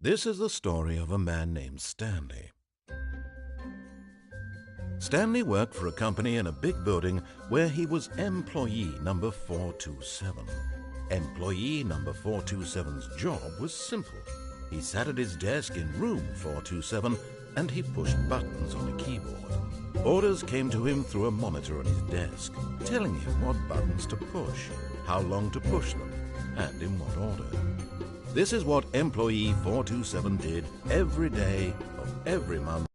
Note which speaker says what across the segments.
Speaker 1: This is the story of a man named Stanley. Stanley worked for a company in a big building where he was employee number 427. Employee number 427's job was simple. He sat at his desk in room 427 and he pushed buttons on a keyboard. Orders came to him through a monitor on his desk, telling him what buttons to push, how long to push them, and in what order. This is what employee 427 did every day of every month.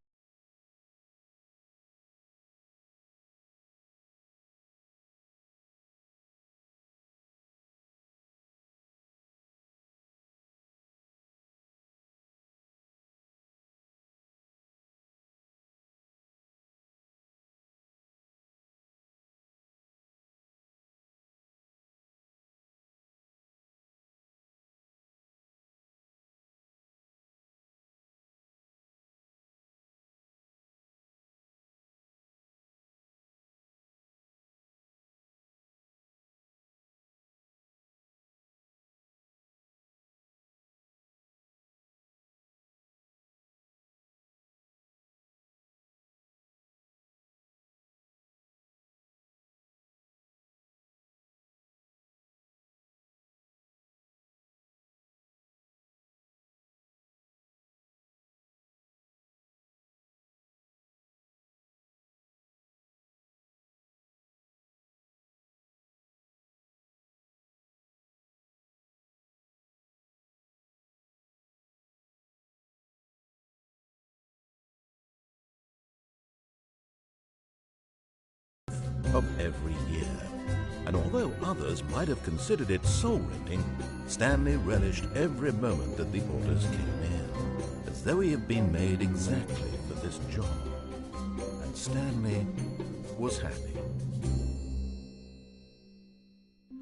Speaker 1: Of every year. And although others might have considered it soul-rending, Stanley relished every moment that the orders came in, as though he had been made exactly for this job. And Stanley was happy.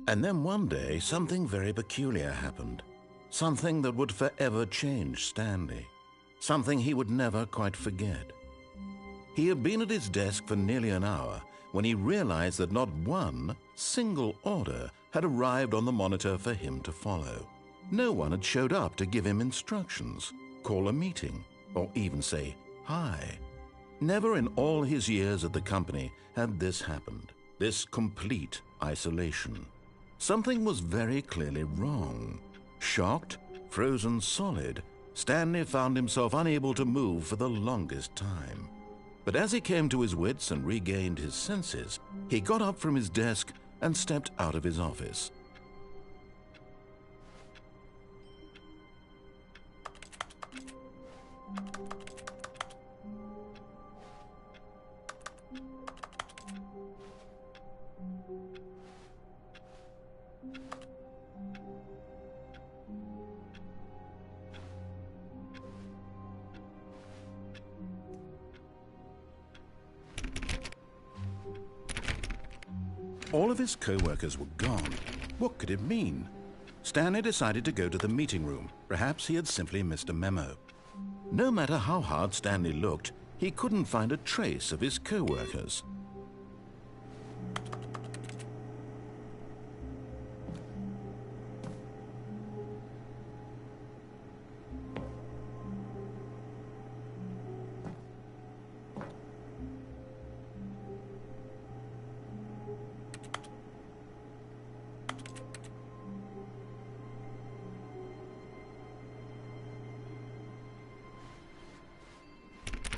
Speaker 1: And then one day, something very peculiar happened. Something that would forever change Stanley. Something he would never quite forget. He had been at his desk for nearly an hour when he realized that not one single order had arrived on the monitor for him to follow. No one had showed up to give him instructions, call a meeting, or even say hi. Never in all his years at the company had this happened, this complete isolation. Something was very clearly wrong. Shocked, frozen solid, Stanley found himself unable to move for the longest time. But as he came to his wits and regained his senses, he got up from his desk and stepped out of his office. All of his co-workers were gone. What could it mean? Stanley decided to go to the meeting room. Perhaps he had simply missed a memo. No matter how hard Stanley looked, he couldn't find a trace of his co-workers.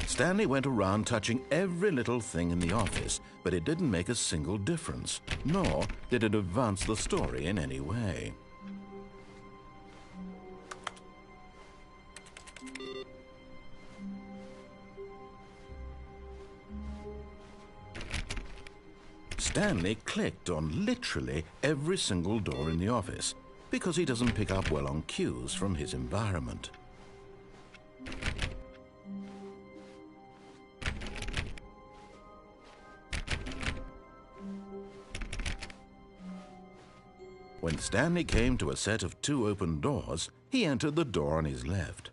Speaker 1: Stanley went around touching every little thing in the office, but it didn't make a single difference, nor did it advance the story in any way. Stanley clicked on literally every single door in the office, because he doesn't pick up well on cues from his environment. When Stanley came to a set of 2 open doors, he entered the door on his left.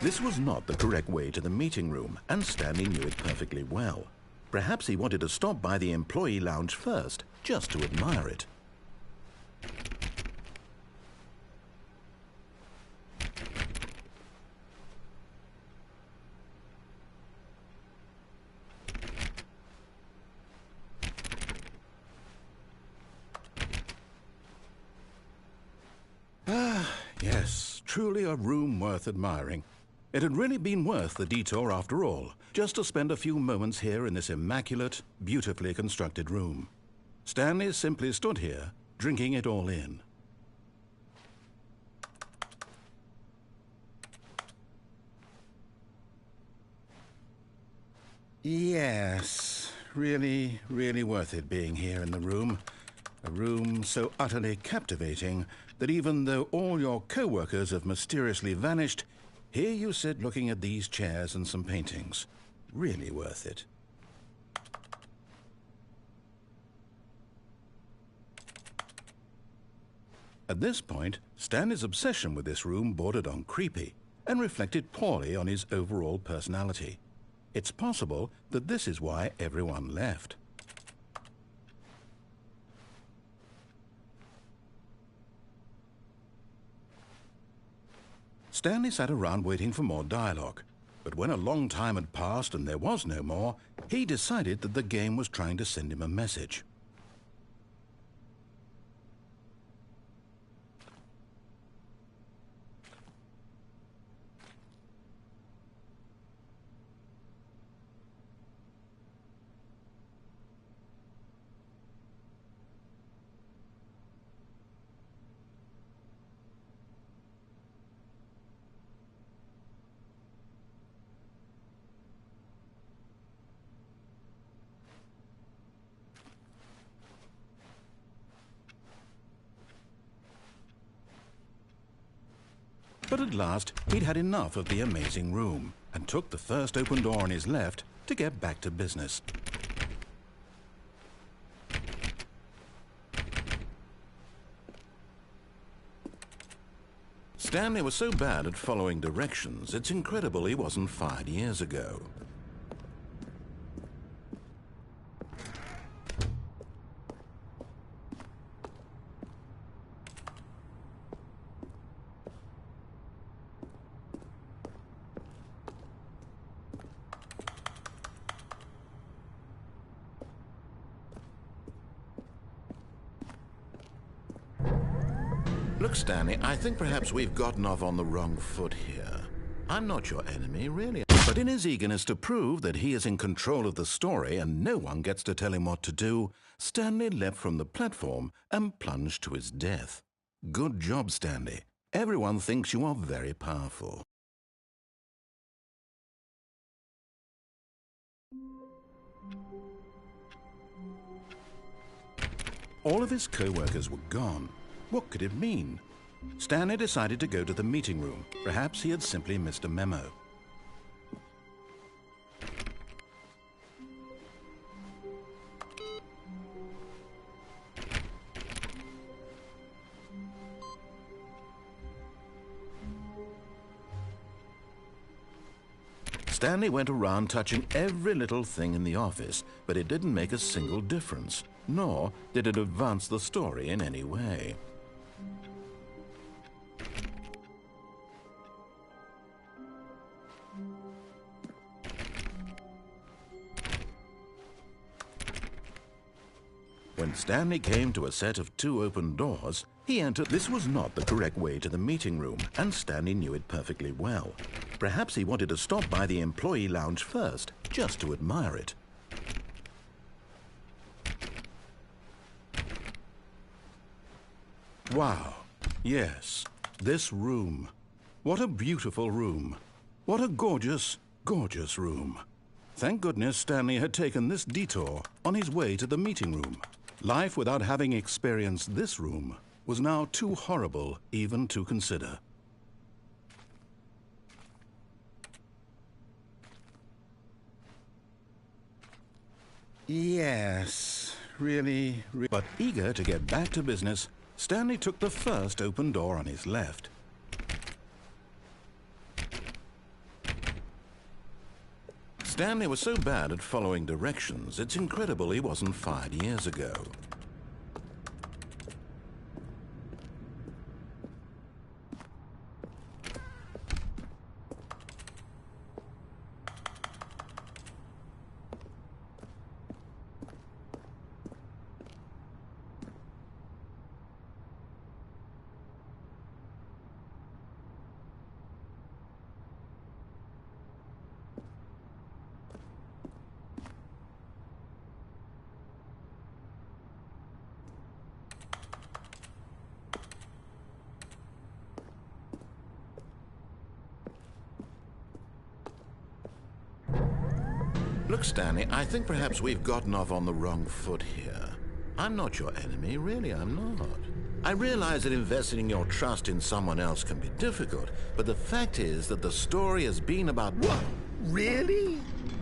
Speaker 1: This was not the correct way to the meeting room, and Stanley knew it perfectly well. Perhaps he wanted to stop by the employee lounge first, just to admire it. Yes, truly a room worth admiring. It had really been worth the detour after all, just to spend a few moments here in this immaculate, beautifully constructed room. Stanley simply stood here, drinking it all in. Yes, really, really worth it being here in the room. A room so utterly captivating that even though all your co-workers have mysteriously vanished, here you sit looking at these chairs and some paintings. Really worth it. At this point, Stanley's obsession with this room bordered on creepy and reflected poorly on his overall personality. It's possible that this is why everyone left. Stanley sat around waiting for more dialogue, but when a long time had passed and there was no more, he decided that the game was trying to send him a message. But at last, he'd had enough of the amazing room and took the first open door on his left to get back to business. Stanley was so bad at following directions, it's incredible he wasn't fired years ago. Look, Stanley, I think perhaps we've gotten off on the wrong foot here. I'm not your enemy, really. But in his eagerness to prove that he is in control of the story and no one gets to tell him what to do, Stanley leapt from the platform and plunged to his death. Good job, Stanley. Everyone thinks you are very powerful. All of his co-workers were gone. What could it mean? Stanley decided to go to the meeting room. Perhaps he had simply missed a memo. Stanley went around touching every little thing in the office, but it didn't make a single difference, nor did it advance the story in any way. When Stanley came to a set of 2 open doors, he entered. This was not the correct way to the meeting room, and Stanley knew it perfectly well. Perhaps he wanted to stop by the employee lounge first, just to admire it. Wow. Yes, this room. What a beautiful room. What a gorgeous, gorgeous room. Thank goodness Stanley had taken this detour on his way to the meeting room. Life without having experienced this room was now too horrible even to consider. Yes, really. But eager to get back to business, Stanley took the first open door on his left. Stanley was so bad at following directions, it's incredible he wasn't fired years ago. Look, Stanley, I think perhaps we've gotten off on the wrong foot here. I'm not your enemy, really, I'm not. I realize that investing your trust in someone else can be difficult, but the fact is that the story has been about... What? Really?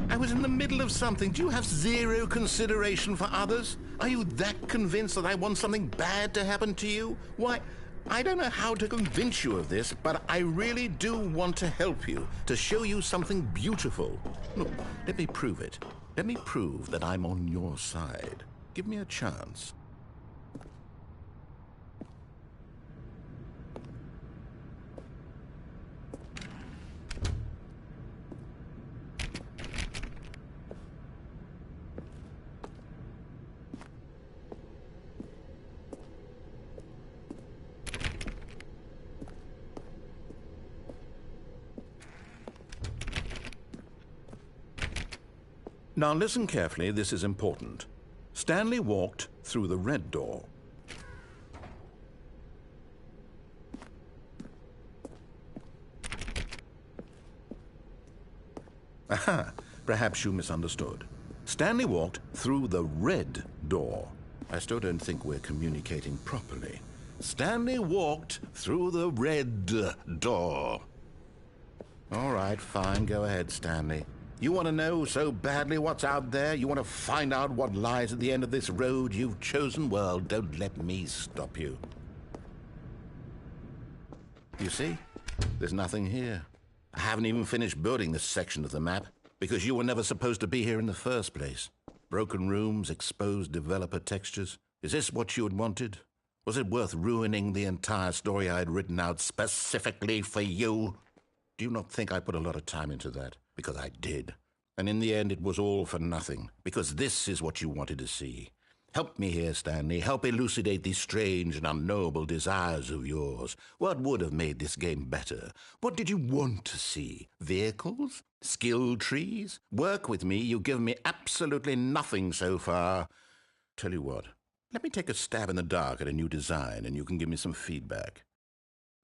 Speaker 1: I was in the middle of something. Do you have zero consideration for others? Are you that convinced that I want something bad to happen to you? Why... I don't know how to convince you of this, but I really do want to help you, to show you something beautiful. Look, let me prove it. Let me prove that I'm on your side. Give me a chance. Now listen carefully, this is important. Stanley walked through the red door. Aha, perhaps you misunderstood. Stanley walked through the red door. I still don't think we're communicating properly. Stanley walked through the red door. All right, fine, go ahead, Stanley. You want to know so badly what's out there? You want to find out what lies at the end of this road you've chosen? Well, don't let me stop you. You see? There's nothing here. I haven't even finished building this section of the map because you were never supposed to be here in the first place. Broken rooms, exposed developer textures. Is this what you had wanted? Was it worth ruining the entire story I had written out specifically for you? Do you not think I put a lot of time into that? Because I did. And in the end, it was all for nothing. Because this is what you wanted to see. Help me here, Stanley. Help elucidate these strange and unknowable desires of yours. What would have made this game better? What did you want to see? Vehicles? Skill trees? Work with me. You've given me absolutely nothing so far. Tell you what. Let me take a stab in the dark at a new design, and you can give me some feedback.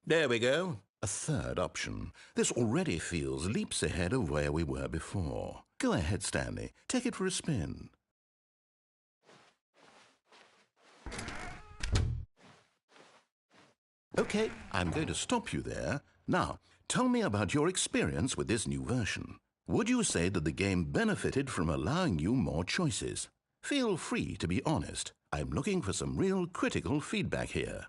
Speaker 1: There we go. A third option. This already feels leaps ahead of where we were before. Go ahead, Stanley. Take it for a spin. Okay, I'm going to stop you there. Now, tell me about your experience with this new version. Would you say that the game benefited from allowing you more choices? Feel free to be honest. I'm looking for some real critical feedback here.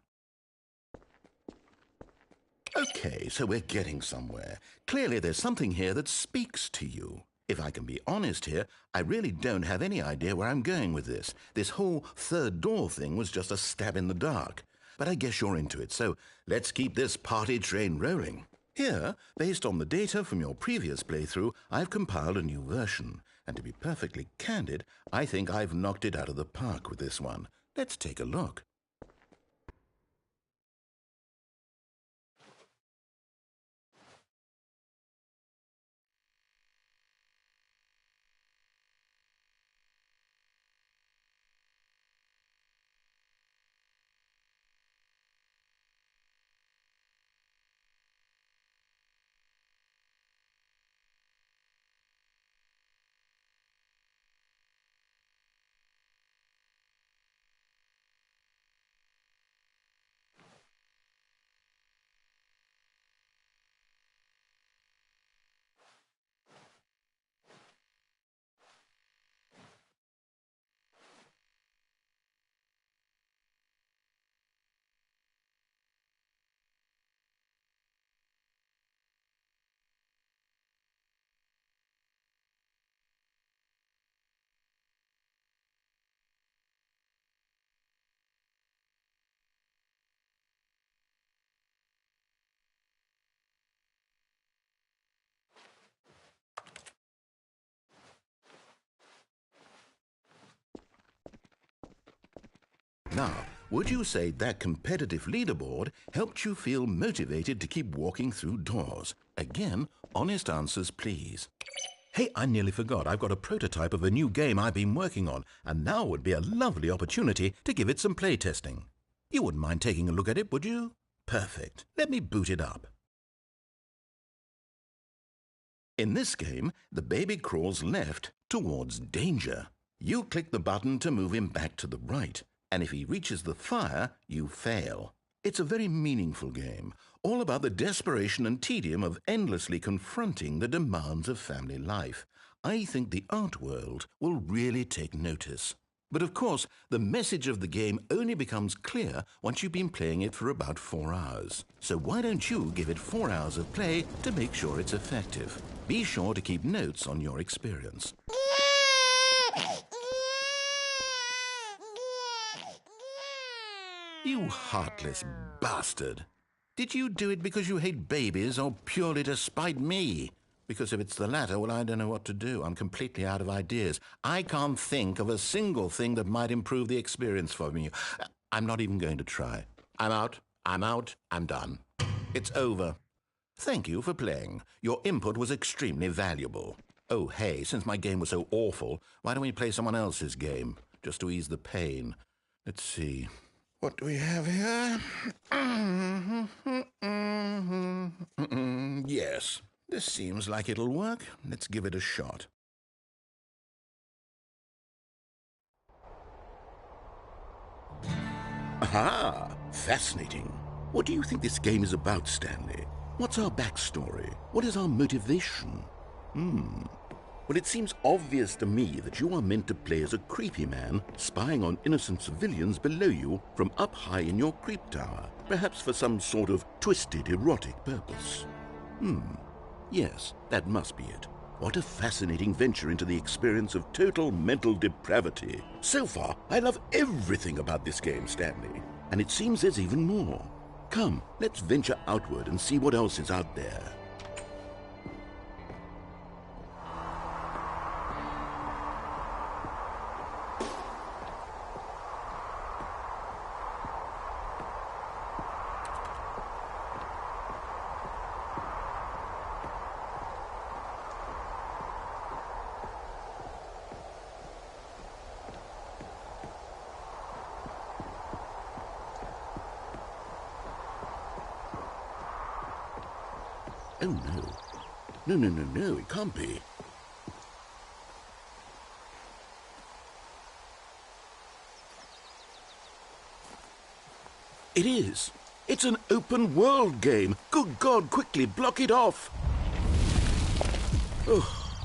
Speaker 1: Okay, so we're getting somewhere. Clearly there's something here that speaks to you. If I can be honest here, I really don't have any idea where I'm going with this. This whole third door thing was just a stab in the dark. But I guess you're into it, so let's keep this party train rolling. Here, based on the data from your previous playthrough, I've compiled a new version. And to be perfectly candid, I think I've knocked it out of the park with this one. Let's take a look. Now, would you say that competitive leaderboard helped you feel motivated to keep walking through doors? Again, honest answers, please. Hey, I nearly forgot. I've got a prototype of a new game I've been working on, and now would be a lovely opportunity to give it some playtesting. You wouldn't mind taking a look at it, would you? Perfect. Let me boot it up. In this game, the baby crawls left towards danger. You click the button to move him back to the right, and if he reaches the fire, you fail. It's a very meaningful game, all about the desperation and tedium of endlessly confronting the demands of family life. I think the art world will really take notice. But of course, the message of the game only becomes clear once you've been playing it for about 4 hours. So why don't you give it 4 hours of play to make sure it's effective? Be sure to keep notes on your experience. You heartless bastard. Did you do it because you hate babies or purely to spite me? Because if it's the latter, well, I don't know what to do. I'm completely out of ideas. I can't think of a single thing that might improve the experience for me. I'm not even going to try. I'm out, I'm done. It's over. Thank you for playing. Your input was extremely valuable. Oh, hey, since my game was so awful, why don't we play someone else's game, just to ease the pain? Let's see. What do we have here? Yes. This seems like it'll work. Let's give it a shot. Aha! Fascinating. What do you think this game is about, Stanley? What's our backstory? What is our motivation? Well, it seems obvious to me that you are meant to play as a creepy man spying on innocent civilians below you from up high in your creep tower, perhaps for some sort of twisted erotic purpose. Yes, that must be it. What a fascinating venture into the experience of total mental depravity. So far, I love everything about this game, Stanley. And it seems there's even more. Come, let's venture outward and see what else is out there. Oh, no. No, it can't be. It is. It's an open world game. Good God, quickly, block it off. Oh,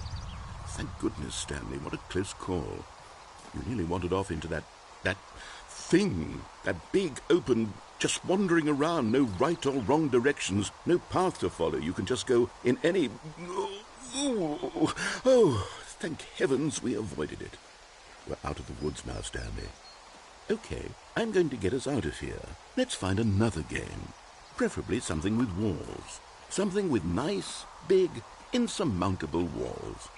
Speaker 1: thank goodness, Stanley. What a close call. You nearly wandered off into that thing, that big, open, just wandering around, no right or wrong directions, no path to follow. You can just go in any... Oh, thank heavens we avoided it. We're out of the woods now, Stanley. Okay, I'm going to get us out of here. Let's find another game. Preferably something with walls. Something with nice, big, insurmountable walls.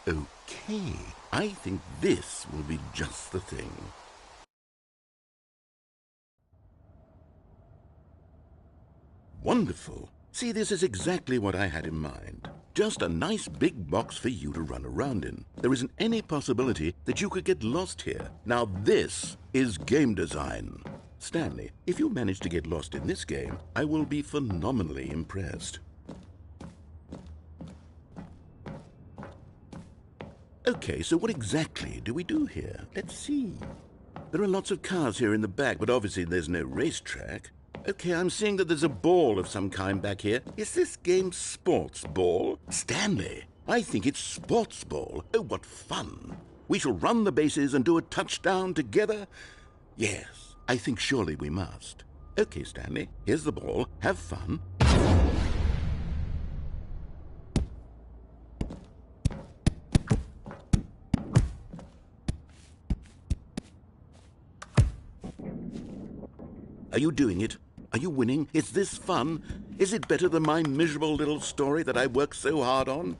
Speaker 1: Okay, I think this will be just the thing. Wonderful. See, this is exactly what I had in mind. Just a nice big box for you to run around in. There isn't any possibility that you could get lost here. Now this is game design. Stanley, if you manage to get lost in this game, I will be phenomenally impressed. Okay, so what exactly do we do here? Let's see. There are lots of cars here in the back, but obviously there's no racetrack. Okay, I'm seeing that there's a ball of some kind back here. Is this game sports ball? Stanley, I think it's sports ball. Oh, what fun. We shall run the bases and do a touchdown together? Yes, I think surely we must. Okay, Stanley, here's the ball. Have fun. Are you doing it? Are you winning? Is this fun? Is it better than my miserable little story that I worked so hard on?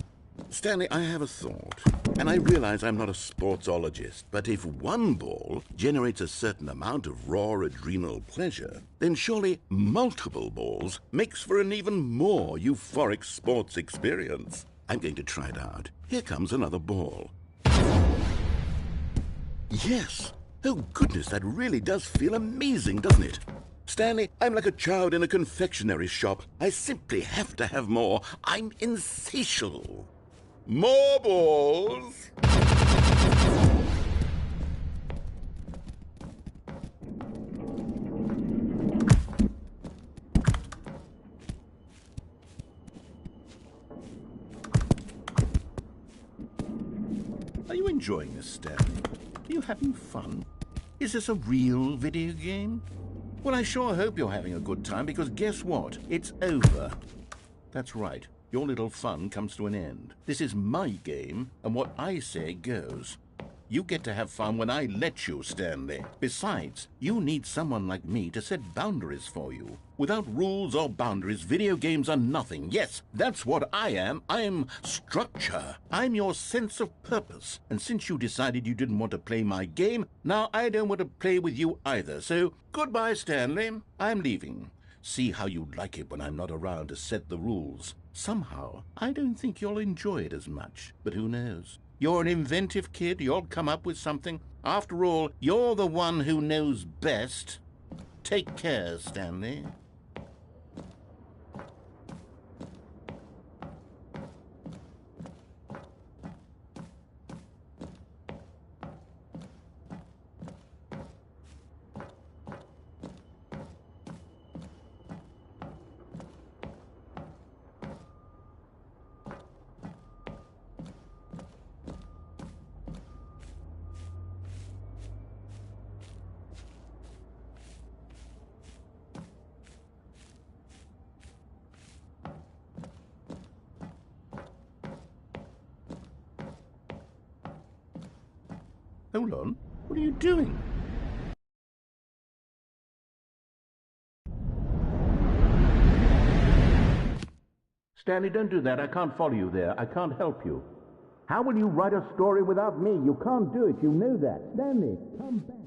Speaker 1: Stanley, I have a thought, and I realize I'm not a sportsologist, but if one ball generates a certain amount of raw adrenal pleasure, then surely multiple balls makes for an even more euphoric sports experience. I'm going to try it out. Here comes another ball. Yes! Oh goodness, that really does feel amazing, doesn't it? Stanley, I'm like a child in a confectionery shop. I simply have to have more. I'm insatiable. More balls! Are you enjoying this, Stanley? Are you having fun? Is this a real video game? Well, I sure hope you're having a good time, because guess what? It's over. That's right. Your little fun comes to an end. This is my game, and what I say goes. You get to have fun when I let you, Stanley. Besides, you need someone like me to set boundaries for you. Without rules or boundaries, video games are nothing. Yes, that's what I am. I'm structure. I'm your sense of purpose. And since you decided you didn't want to play my game, now I don't want to play with you either. So, goodbye, Stanley. I'm leaving. See how you like it when I'm not around to set the rules. Somehow, I don't think you'll enjoy it as much. But who knows? You're an inventive kid. You'll come up with something. After all, you're the one who knows best. Take care, Stanley. Hold on. What are you doing? Stanley, don't do that. I can't follow you there. I can't help you. How will you write a story without me? You can't do it. You know that. Stanley, come back.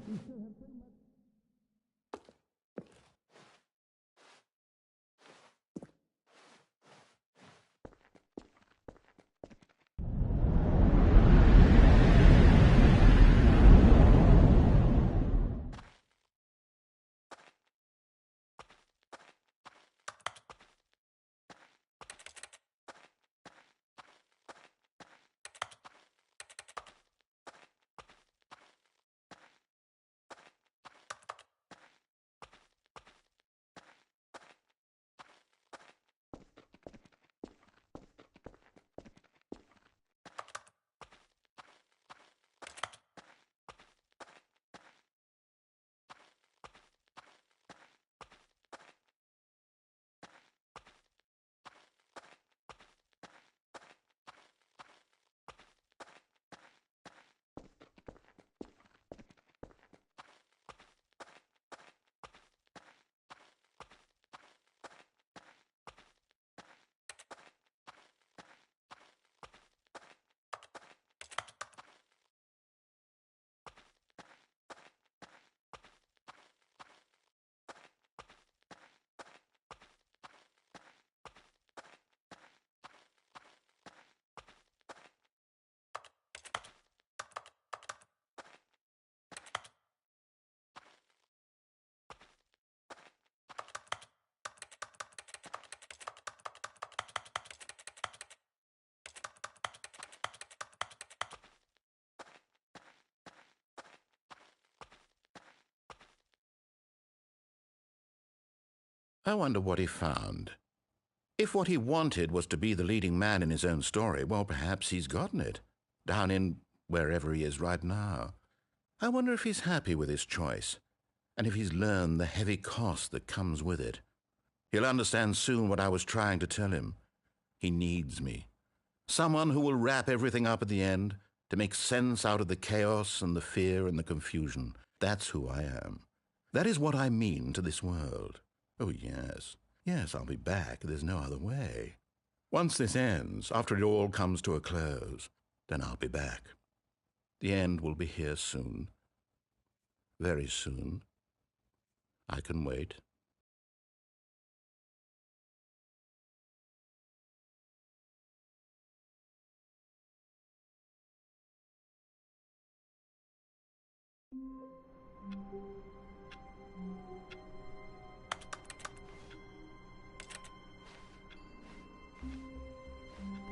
Speaker 1: I wonder what he found. If what he wanted was to be the leading man in his own story, well, perhaps he's gotten it, down in wherever he is right now. I wonder if he's happy with his choice, and if he's learned the heavy cost that comes with it. He'll understand soon what I was trying to tell him. He needs me. Someone who will wrap everything up at the end, to make sense out of the chaos and the fear and the confusion. That's who I am. That is what I mean to this world. Oh, yes. Yes, I'll be back. There's no other way. Once this ends, after it all comes to a close, then I'll be back. The end will be here soon. Very soon. I can wait.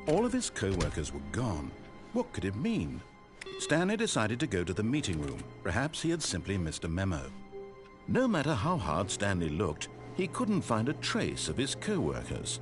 Speaker 1: All of his co-workers were gone. What could it mean? Stanley decided to go to the meeting room. Perhaps he had simply missed a memo. No matter how hard Stanley looked, he couldn't find a trace of his co-workers.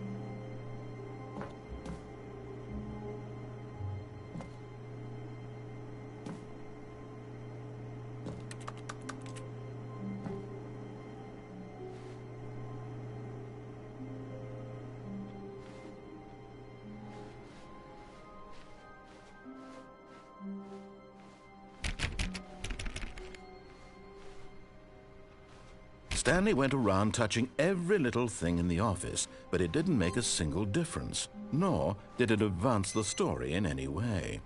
Speaker 1: Stanley went around touching every little thing in the office, but it didn't make a single difference, nor did it advance the story in any way.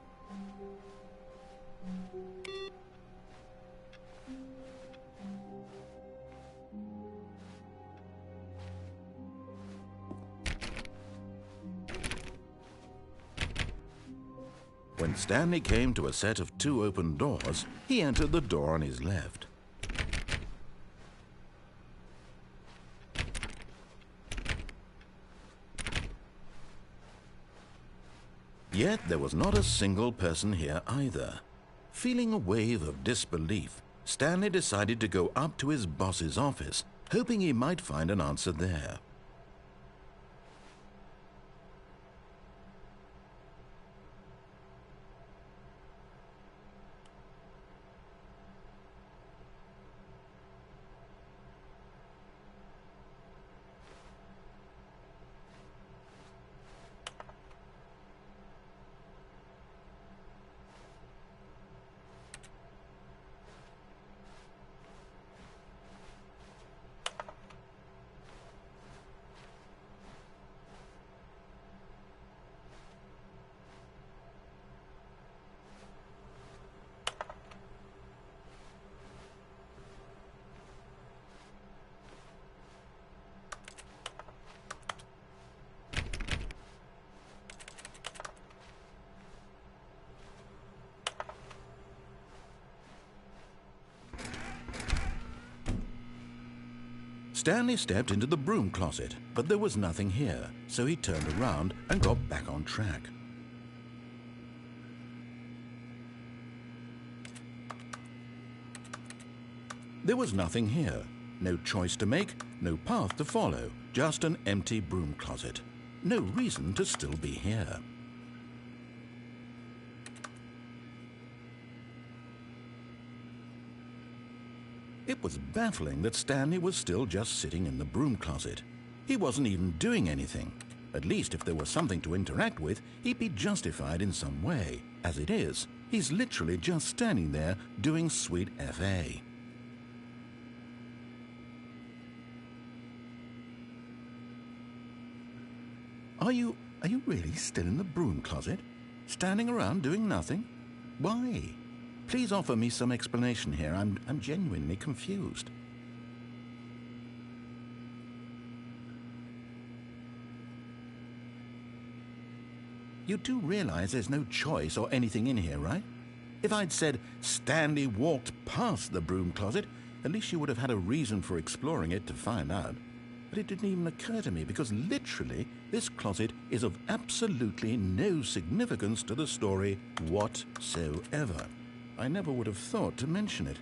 Speaker 1: When Stanley came to a set of 2 open doors, he entered the door on his left. Yet there was not a single person here either. Feeling a wave of disbelief, Stanley decided to go up to his boss's office, hoping he might find an answer there. Stanley stepped into the broom closet, but there was nothing here, so he turned around and got back on track. There was nothing here. No choice to make, no path to follow, just an empty broom closet. No reason to still be here. It was baffling that Stanley was still just sitting in the broom closet. He wasn't even doing anything. At least if there was something to interact with, he'd be justified in some way. As it is, he's literally just standing there doing sweet FA. Are you really still in the broom closet? Standing around doing nothing? Why? Please offer me some explanation here. I'm genuinely confused. You do realize there's no choice or anything in here, right? If I'd said Stanley walked past the broom closet, at least you would have had a reason for exploring it to find out. But it didn't even occur to me because literally this closet is of absolutely no significance to the story whatsoever. I never would have thought to mention it.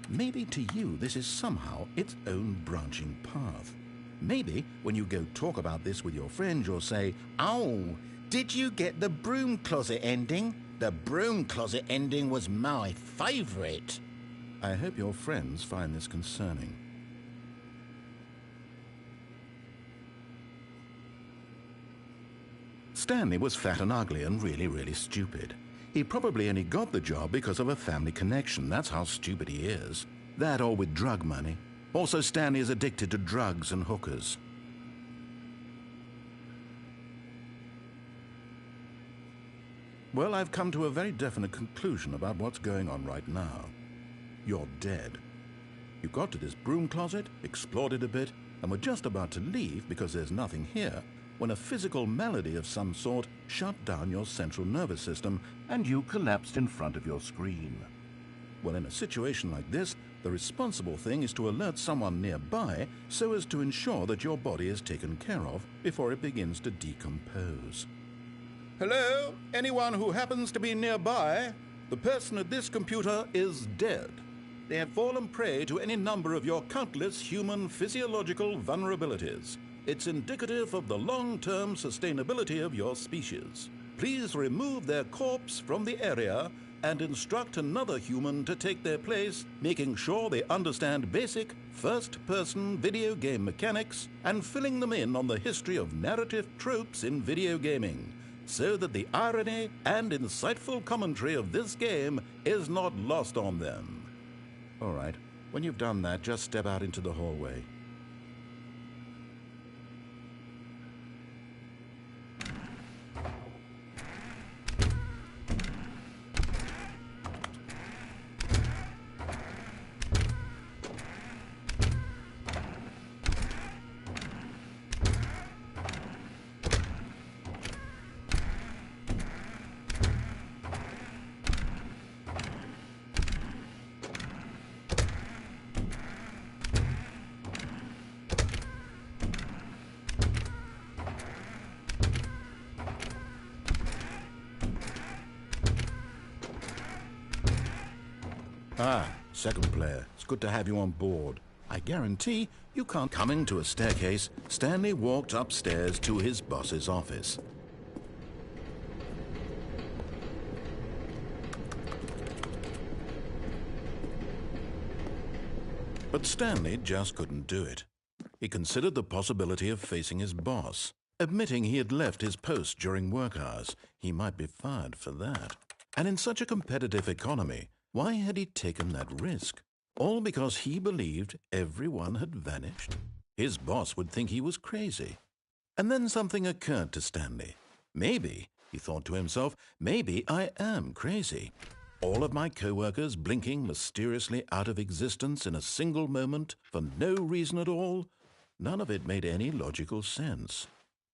Speaker 1: Maybe to you this is somehow its own branching path. Maybe when you go talk about this with your friends, you'll say, "Oh, did you get the broom closet ending? The broom closet ending was my favorite." I hope your friends find this concerning. Stanley was fat and ugly and really stupid. He probably only got the job because of a family connection. That's how stupid he is. That or with drug money. Also, Stanley is addicted to drugs and hookers. Well, I've come to a very definite conclusion about what's going on right now. You're dead. You got to this broom closet, explored it a bit, and were just about to leave because there's nothing here, when a physical malady of some sort shut down your central nervous system and you collapsed in front of your screen. Well, in a situation like this, the responsible thing is to alert someone nearby so as to ensure that your body is taken care of before it begins to decompose. Hello? Anyone who happens to be nearby? The person at this computer is dead. They have fallen prey to any number of your countless human physiological vulnerabilities. It's indicative of the long-term sustainability of your species. Please remove their corpse from the area and instruct another human to take their place, making sure they understand basic first-person video game mechanics and filling them in on the history of narrative tropes in video gaming, so that the irony and insightful commentary of this game is not lost on them. All right, when you've done that, just step out into the hallway. Ah, second player. It's good to have you on board. I guarantee you can't. Coming to a staircase, Stanley walked upstairs to his boss's office. But Stanley just couldn't do it. He considered the possibility of facing his boss. Admitting he had left his post during work hours, he might be fired for that. And in such a competitive economy, why had he taken that risk? All because he believed everyone had vanished? His boss would think he was crazy. And then something occurred to Stanley. Maybe, he thought to himself, maybe I am crazy. All of my co-workers blinking mysteriously out of existence in a single moment for no reason at all? None of it made any logical sense.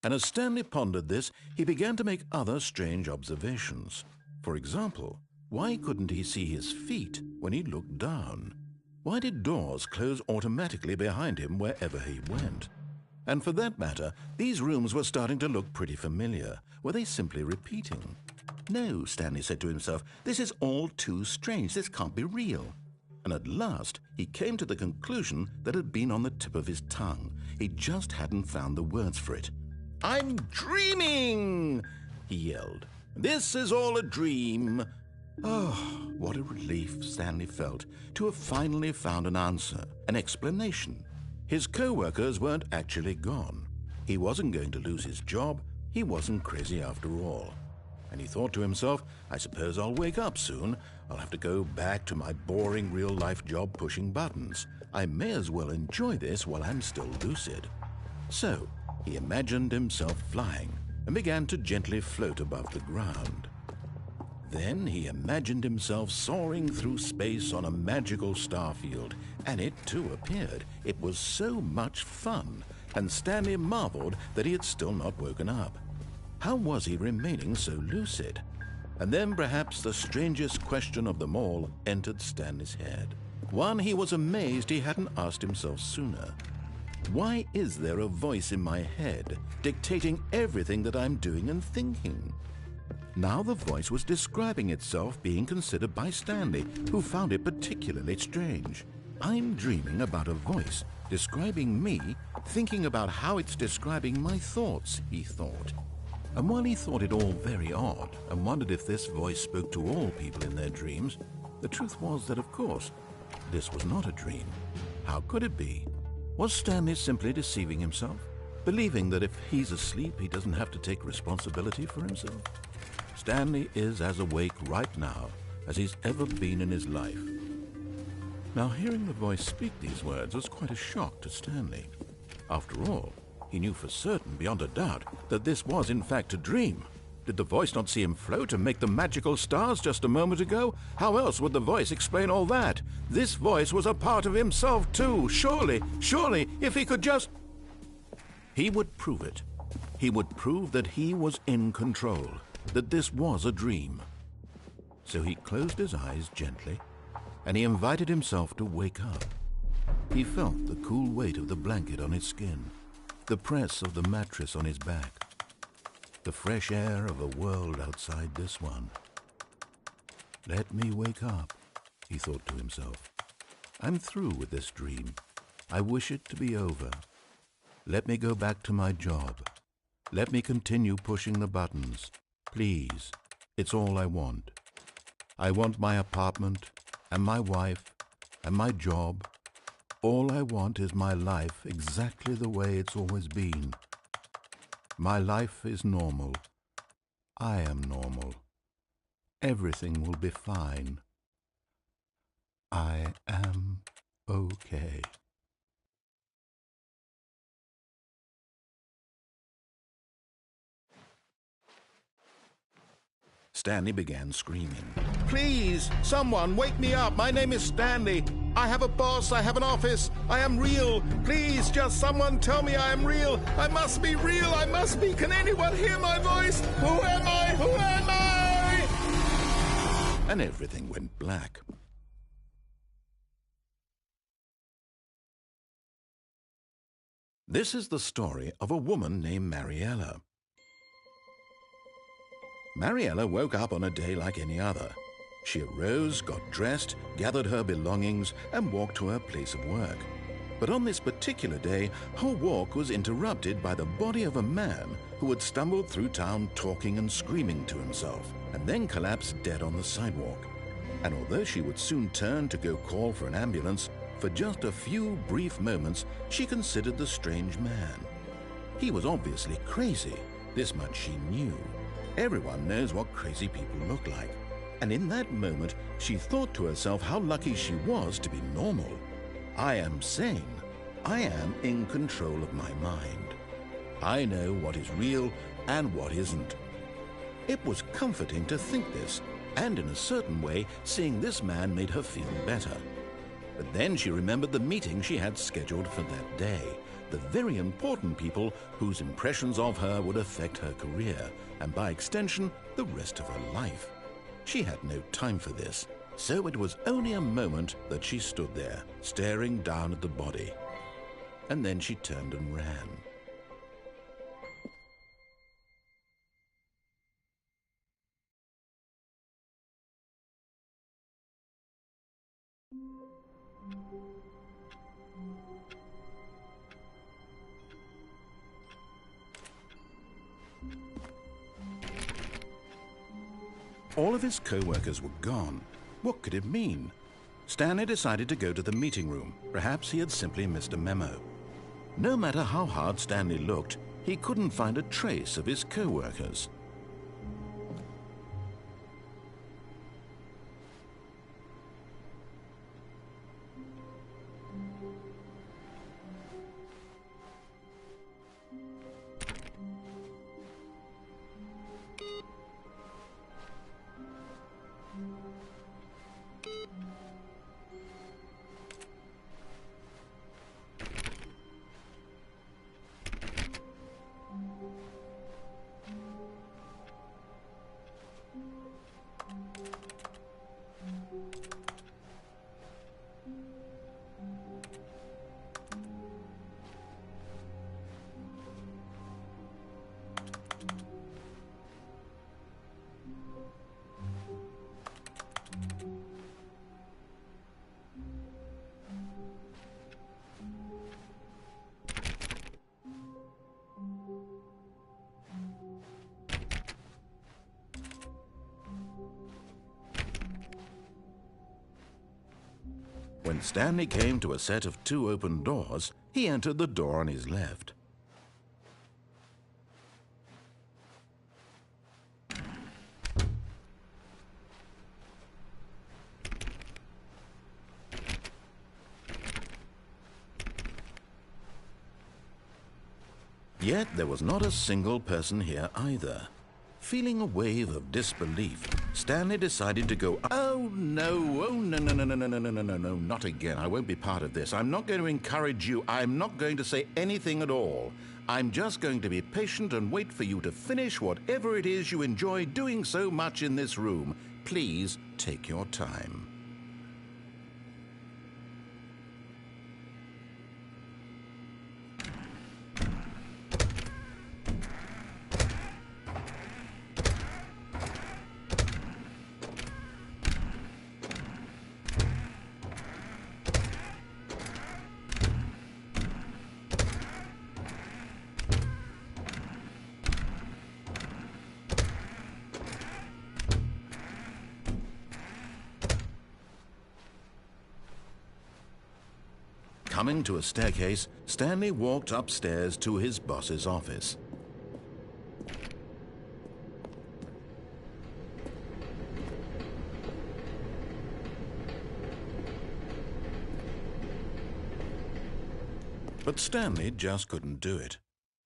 Speaker 1: And as Stanley pondered this, he began to make other strange observations. For example, why couldn't he see his feet when he looked down? Why did doors close automatically behind him wherever he went? And for that matter, these rooms were starting to look pretty familiar. Were they simply repeating? No, Stanley said to himself, this is all too strange. This can't be real. And at last, he came to the conclusion that had been on the tip of his tongue. He just hadn't found the words for it. I'm dreaming, he yelled. This is all a dream. Oh, what a relief Stanley felt to have finally found an answer, an explanation. His co-workers weren't actually gone. He wasn't going to lose his job. He wasn't crazy after all. And he thought to himself, I suppose I'll wake up soon. I'll have to go back to my boring real-life job pushing buttons. I may as well enjoy this while I'm still lucid. So, he imagined himself flying and began to gently float above the ground. Then he imagined himself soaring through space on a magical starfield, and it too appeared. It was so much fun, and Stanley marveled that he had still not woken up. How was he remaining so lucid? And then perhaps the strangest question of them all entered Stanley's head. One he was amazed he hadn't asked himself sooner. Why is there a voice in my head dictating everything that I'm doing and thinking? Now the voice was describing itself being considered by Stanley, who found it particularly strange. I'm dreaming about a voice describing me, thinking about how it's describing my thoughts, he thought. And while he thought it all very odd and wondered if this voice spoke to all people in their dreams, the truth was that, of course, this was not a dream. How could it be? Was Stanley simply deceiving himself, believing that if he's asleep, he doesn't have to take responsibility for himself? Stanley is as awake right now as he's ever been in his life. Now, hearing the voice speak these words was quite a shock to Stanley. After all, he knew for certain, beyond a doubt, that this was in fact a dream. Did the voice not see him float and make the magical stars just a moment ago? How else would the voice explain all that? This voice was a part of himself too. Surely, if he could just... He would prove it. He would prove that he was in control, that this was a dream. So he closed his eyes gently, and he invited himself to wake up. He felt the cool weight of the blanket on his skin, the press of the mattress on his back, the fresh air of a world outside this one. Let me wake up, he thought to himself. I'm through with this dream. I wish it to be over. Let me go back to my job. Let me continue pushing the buttons. Please, it's all I want. I want my apartment, and my wife, and my job. All I want is my life exactly the way it's always been. My life is normal. I am normal. Everything will be fine. I am okay. Stanley began screaming. Please, someone, wake me up. My name is Stanley. I have a boss. I have an office. I am real. Please, just someone tell me I am real. I must be real. I must be. Can anyone hear my voice? Who am I? Who am I? And everything went black. This is the story of a woman named Mariella. Mariella woke up on a day like any other. She arose, got dressed, gathered her belongings, and walked to her place of work. But on this particular day, her walk was interrupted by the body of a man who had stumbled through town talking and screaming to himself, and then collapsed dead on the sidewalk. And although she would soon turn to go call for an ambulance, for just a few brief moments she considered the strange man. He was obviously crazy, this much she knew. Everyone knows what crazy people look like. And in that moment, she thought to herself how lucky she was to be normal. I am sane. I am in control of my mind. I know what is real and what isn't. It was comforting to think this, and in a certain way, seeing this man made her feel better. But then she remembered the meeting she had scheduled for that day, the very important people whose impressions of her would affect her career, and by extension, the rest of her life. She had no time for this, so it was only a moment that she stood there, staring down at the body. And then she turned and ran. All of his co-workers were gone. What could it mean? Stanley decided to go to the meeting room. Perhaps he had simply missed a memo. No matter how hard Stanley looked, he couldn't find a trace of his co-workers. When Stanley came to a set of 2 open doors, he entered the door on his left. Yet there was not a single person here either. Feeling a wave of disbelief, Stanley decided to go, "Oh no, no, not again. I won't be part of this. I'm not going to encourage you. I'm not going to say anything at all. I'm just going to be patient and wait for you to finish whatever it is you enjoy doing so much in this room. Please take your time." Coming to a staircase, Stanley walked upstairs to his boss's office. But Stanley just couldn't do it.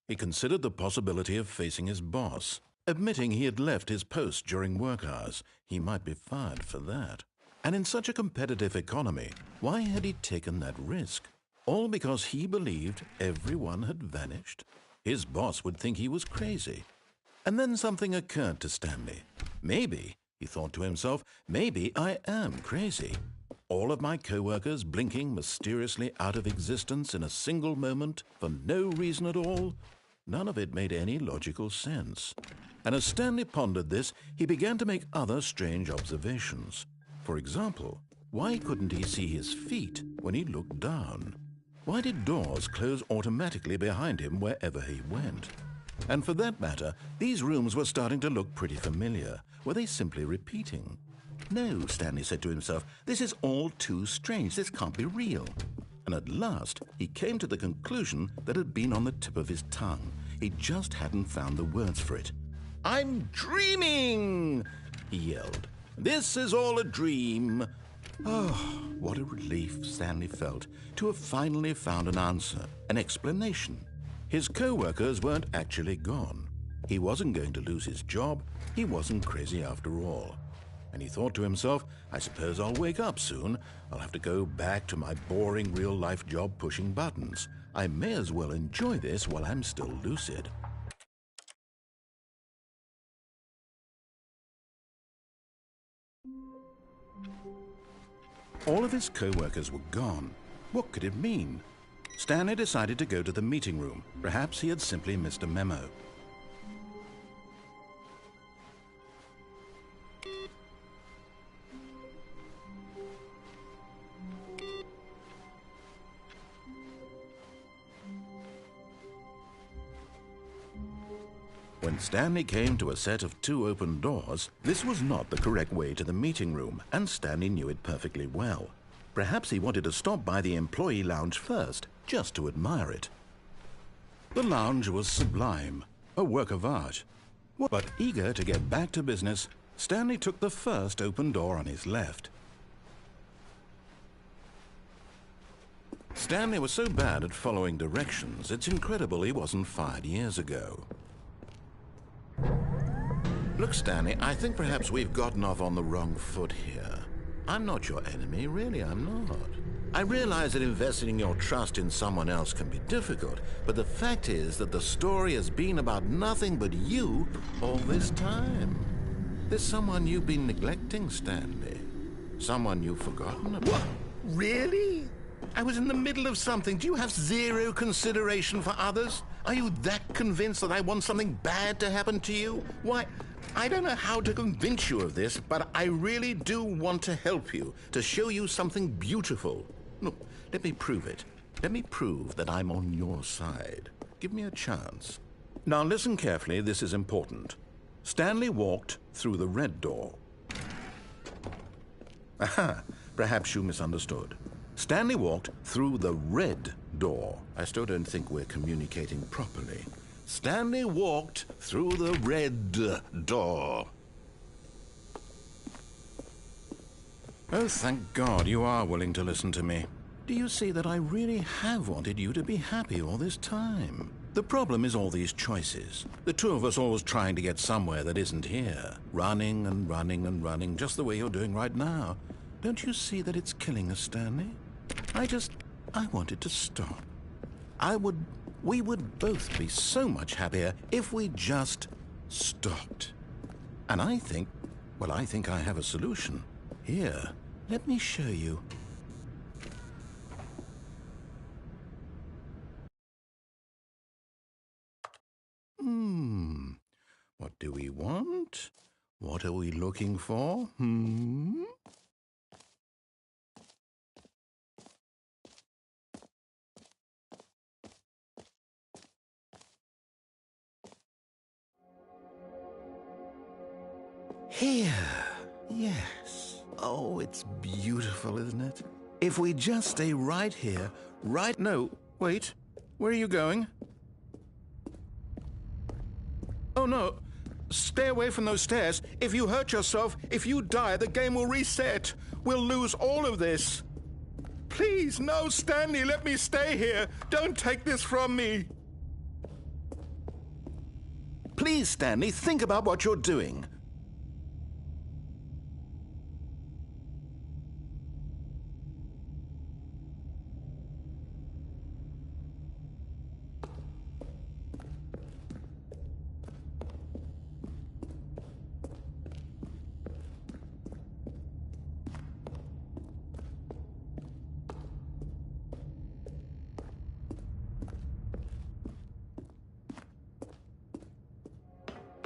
Speaker 1: He considered the possibility of facing his boss. Admitting he had left his post during work hours, he might be fired for that. And in such a competitive economy, why had he taken that risk? All because he believed everyone had vanished? His boss would think he was crazy. And then something occurred to Stanley. Maybe, he thought to himself, maybe I am crazy. All of my co-workers blinking mysteriously out of existence in a single moment for no reason at all? None of it made any logical sense. And as Stanley pondered this, he began to make other strange observations. For example, why couldn't he see his feet when he looked down? Why did doors close automatically behind him wherever he went? And for that matter, these rooms were starting to look pretty familiar. Were they simply repeating? No, Stanley said to himself, this is all too strange. This can't be real. And at last, he came to the conclusion that had been on the tip of his tongue. He just hadn't found the words for it. "I'm dreaming!" he yelled. "This is all a dream." Oh, what a relief Stanley felt to have finally found an answer, an explanation. His co-workers weren't actually gone. He wasn't going to lose his job. He wasn't crazy after all. And he thought to himself, I suppose I'll wake up soon. I'll have to go back to my boring real-life job pushing buttons. I may as well enjoy this while I'm still lucid. All of his co-workers were gone. What could it mean? Stanley decided to go to the meeting room. Perhaps he had simply missed a memo. When Stanley came to a set of 2 open doors, this was not the correct way to the meeting room, and Stanley knew it perfectly well. Perhaps he wanted to stop by the employee lounge first, just to admire it. The lounge was sublime, a work of art. But eager to get back to business, Stanley took the first open door on his left. Stanley was so bad at following directions, it's incredible he wasn't fired years ago. Look, Stanley, I think perhaps we've gotten off on the wrong foot here. I'm not your enemy, really, I'm not. I realize that investing your trust in someone else can be difficult, but the fact is that the story has been about nothing but you all this time. There's someone you've been neglecting, Stanley. Someone you've forgotten about.
Speaker 2: What? Really?
Speaker 1: I was in the middle of something. Do you have zero consideration for others? Are you that convinced that I want something bad to happen to you? Why, I don't know how to convince you of this, but I really do want to help you, to show you something beautiful. Look, let me prove it. Let me prove that I'm on your side. Give me a chance. Now listen carefully, this is important. Stanley walked through the red door. Aha, perhaps you misunderstood. Stanley walked through the red door. I still don't think we're communicating properly. Stanley walked through the red door. Oh, thank God you are willing to listen to me. Do you see that I really have wanted you to be happy all this time? The problem is all these choices. The two of us always trying to get somewhere that isn't here. Running and running and running, just the way you're doing right now. Don't you see that it's killing us, Stanley? I wanted to stop. We would both be so much happier if we just stopped. And I think I have a solution. Here, let me show you. What do we want? What are we looking for? Here. Yes. Oh, it's beautiful, isn't it? If we just stay right here, No, wait. Where are you going? Oh, no. Stay away from those stairs. If you hurt yourself, if you die, the game will reset. We'll lose all of this. Please, no, Stanley, let me stay here. Don't take this from me. Please, Stanley, think about what you're doing.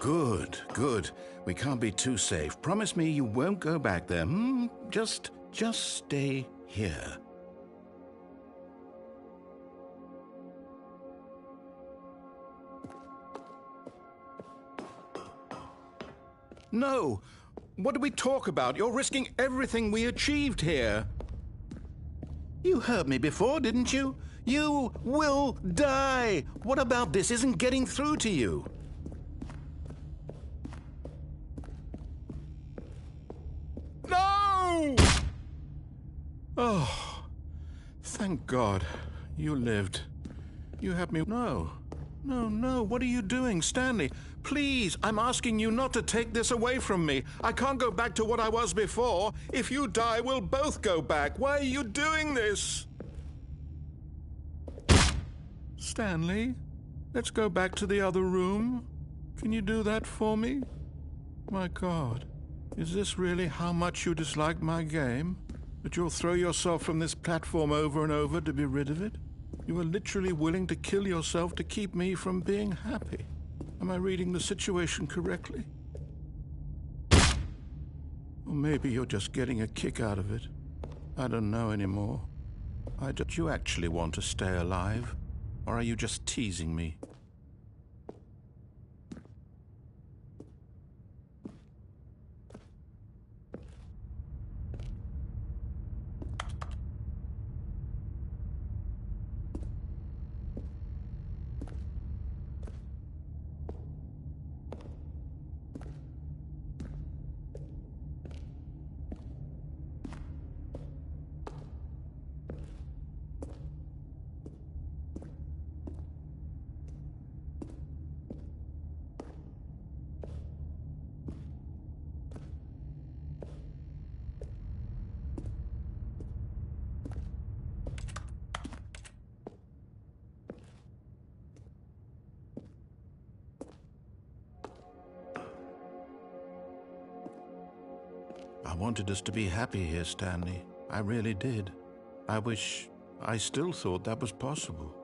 Speaker 1: Good, good. We can't be too safe. Promise me you won't go back there. Just stay here. No! What did we talk about? You're risking everything we achieved here. You heard me before, didn't you? You will die! What about this isn't getting through to you? No! Oh, thank God. You lived. You had me. No. No. What are you doing, Stanley? Please, I'm asking you not to take this away from me. I can't go back to what I was before. If you die, we'll both go back. Why are you doing this? Stanley, let's go back to the other room. Can you do that for me? My God, is this really how much you dislike my game? That you'll throw yourself from this platform over and over to be rid of it? You are literally willing to kill yourself to keep me from being happy. Am I reading the situation correctly? Or maybe you're just getting a kick out of it. I don't know anymore. Do you actually want to stay alive? Or are you just teasing me? I wanted us to be happy here, Stanley. I really did. I still thought that was possible.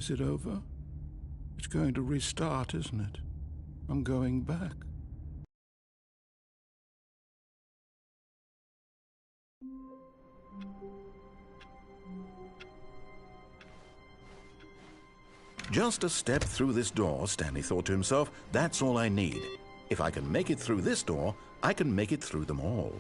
Speaker 1: Is it over? It's going to restart, isn't it? I'm going back. Just a step through this door, Stanley thought to himself, that's all I need. If I can make it through this door, I can make it through them all.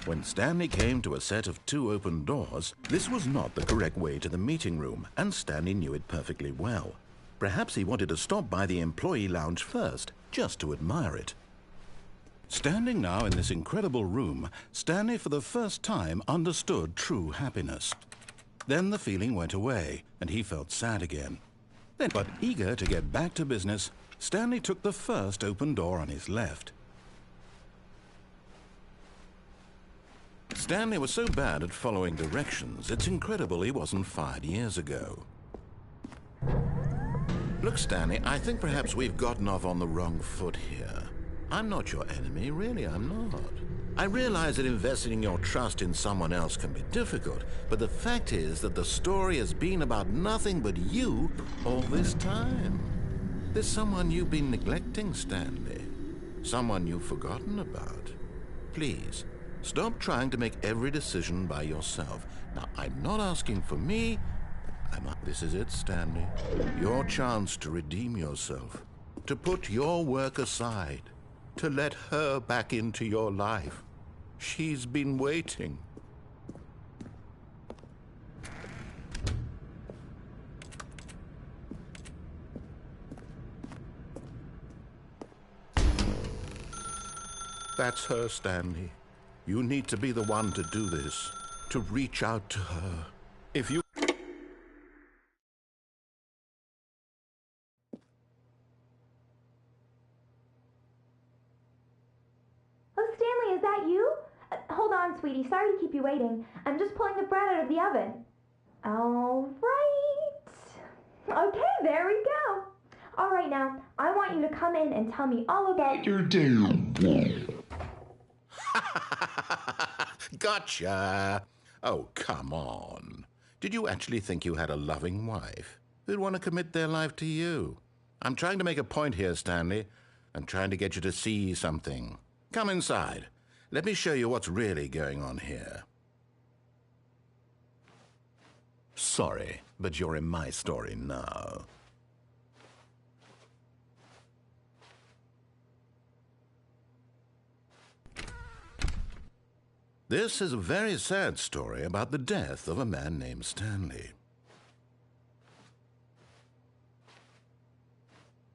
Speaker 1: When Stanley came to a set of 2 open doors, this was not the correct way to the meeting room, and Stanley knew it perfectly well. Perhaps he wanted to stop by the employee lounge first, just to admire it. Standing now in this incredible room, Stanley for the first time understood true happiness. Then the feeling went away, and he felt sad again. But eager to get back to business, Stanley took the first open door on his left. Stanley was so bad at following directions, it's incredible he wasn't fired years ago. Look, Stanley, I think perhaps we've gotten off on the wrong foot here. I'm not your enemy, really, I'm not. I realize that investing your trust in someone else can be difficult, but the fact is that the story has been about nothing but you all this time. There's someone you've been neglecting, Stanley. Someone you've forgotten about. Please, stop trying to make every decision by yourself. Now, I'm not asking for me. This is it, Stanley. Your chance to redeem yourself. To put your work aside. To let her back into your life. She's been waiting. That's her, Stanley. You need to be the one to do this. To reach out to her. If you...
Speaker 2: Stanley, is that you? Hold on, sweetie. Sorry to keep you waiting. I'm just pulling the bread out of the oven. All right. Okay, there we go. All right, now, I want you to come in and tell me all about your day.
Speaker 1: Gotcha. Oh, come on. Did you actually think you had a loving wife who'd want to commit their life to you? I'm trying to make a point here, Stanley. I'm trying to get you to see something. Come inside. Let me show you what's really going on here. Sorry, but you're in my story now. This is a very sad story about the death of a man named Stanley.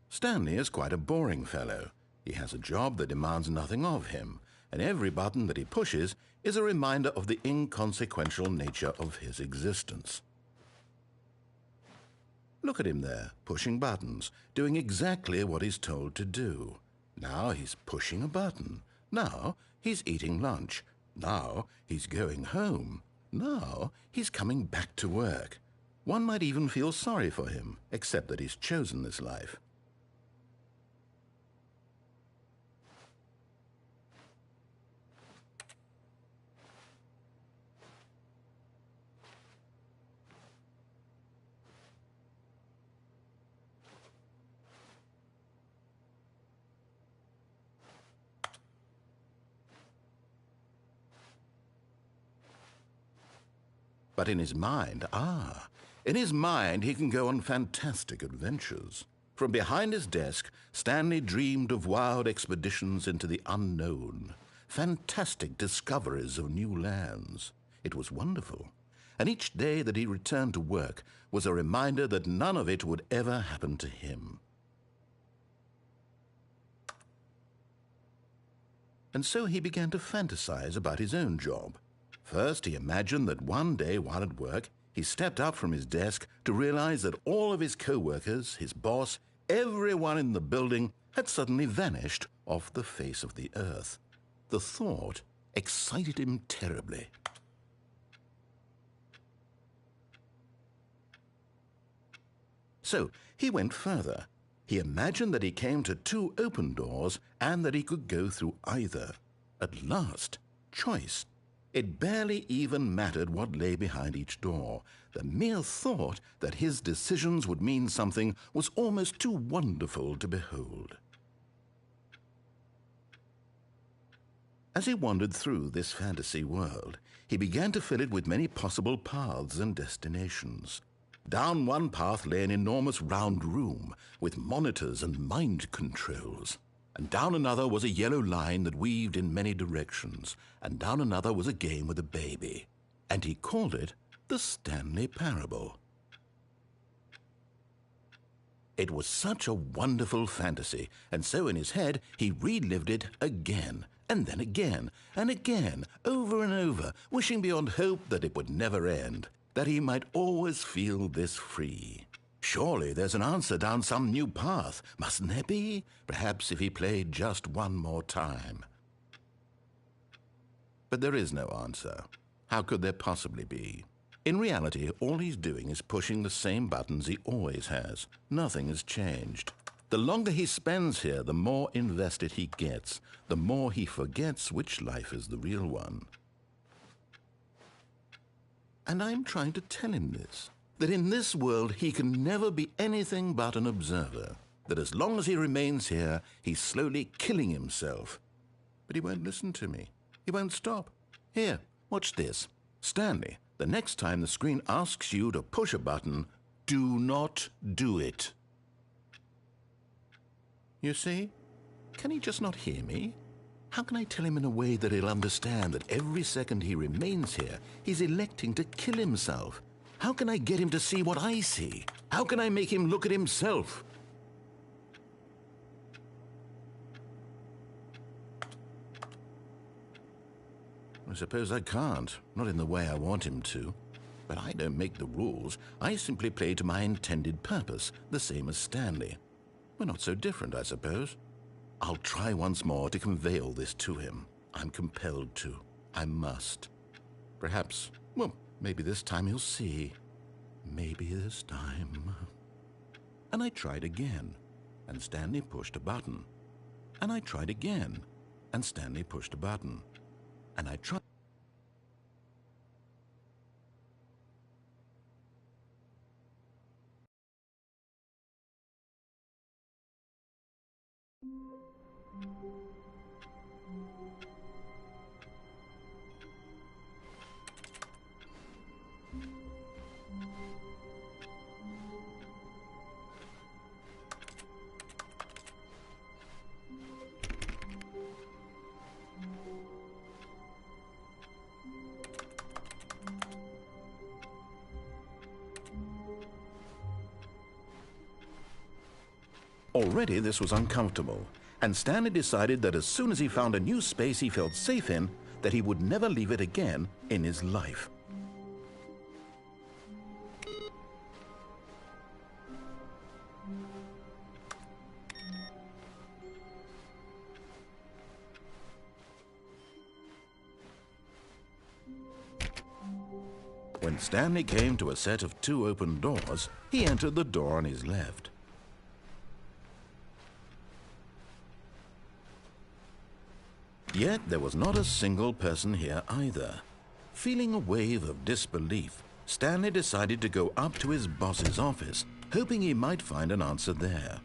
Speaker 1: Stanley is quite a boring fellow. He has a job that demands nothing of him, and every button that he pushes is a reminder of the inconsequential nature of his existence. Look at him there, pushing buttons, doing exactly what he's told to do. Now he's pushing a button. Now he's eating lunch. Now he's going home. Now he's coming back to work. One might even feel sorry for him, except that he's chosen this life. But in his mind, he can go on fantastic adventures. From behind his desk, Stanley dreamed of wild expeditions into the unknown, fantastic discoveries of new lands. It was wonderful, and each day that he returned to work was a reminder that none of it would ever happen to him. And so he began to fantasize about his own job. First, he imagined that one day while at work, he stepped up from his desk to realize that all of his co-workers, his boss, everyone in the building had suddenly vanished off the face of the earth. The thought excited him terribly. So he went further. He imagined that he came to two open doors and that he could go through either. At last, choice. It barely even mattered what lay behind each door. The mere thought that his decisions would mean something was almost too wonderful to behold. As he wandered through this fantasy world, he began to fill it with many possible paths and destinations. Down one path lay an enormous round room with monitors and mind controls. And down another was a yellow line that weaved in many directions. And down another was a game with a baby. And he called it the Stanley Parable. It was such a wonderful fantasy, and so in his head he relived it again, and then again, and again, over and over, wishing beyond hope that it would never end, that he might always feel this free. Surely there's an answer down some new path, mustn't there be? Perhaps if he played just one more time. But there is no answer. How could there possibly be? In reality, all he's doing is pushing the same buttons he always has. Nothing has changed. The longer he spends here, the more invested he gets, the more he forgets which life is the real one. And I'm trying to tell him this, that in this world he can never be anything but an observer, that as long as he remains here, he's slowly killing himself. But he won't listen to me. He won't stop. Here, watch this. Stanley, the next time the screen asks you to push a button, do not do it. You see? Can he just not hear me? How can I tell him in a way that he'll understand that every second he remains here, he's electing to kill himself? How can I get him to see what I see? How can I make him look at himself? I suppose I can't, not in the way I want him to. But I don't make the rules. I simply play to my intended purpose, the same as Stanley. We're not so different, I suppose. I'll try once more to convey all this to him. I'm compelled to. I must. Perhaps, well, maybe this time he'll see. Maybe this time. And I tried again, and Stanley pushed a button. And I tried again, and Stanley pushed a button. And I tried. Already this was uncomfortable, and Stanley decided that as soon as he found a new space he felt safe in, that he would never leave it again in his life. When Stanley came to a set of two open doors, he entered the door on his left. Yet there was not a single person here either. Feeling a wave of disbelief, Stanley decided to go up to his boss's office, hoping he might find an answer there.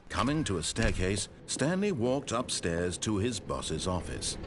Speaker 1: Coming to a staircase, Stanley walked upstairs to his boss's office.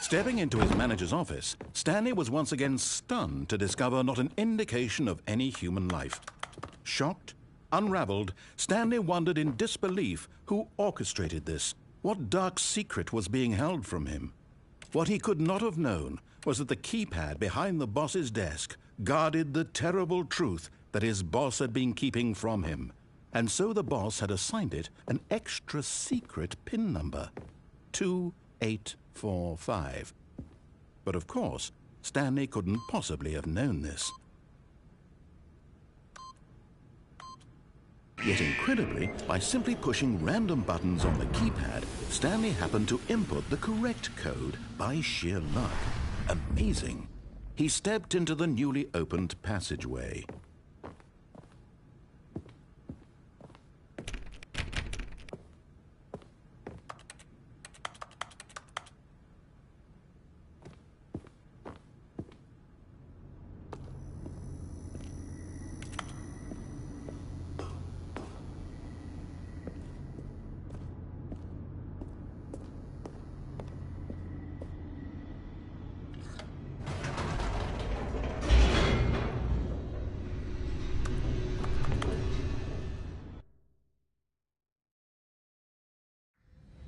Speaker 1: Stepping into his manager's office, Stanley was once again stunned to discover not an indication of any human life. Shocked, unraveled, Stanley wondered in disbelief who orchestrated this. What dark secret was being held from him? What he could not have known was that the keypad behind the boss's desk guarded the terrible truth that his boss had been keeping from him. And so the boss had assigned it an extra secret PIN number, 2845. But of course, Stanley couldn't possibly have known this. Yet incredibly, by simply pushing random buttons on the keypad, Stanley happened to input the correct code by sheer luck. Amazing. He stepped into the newly opened passageway.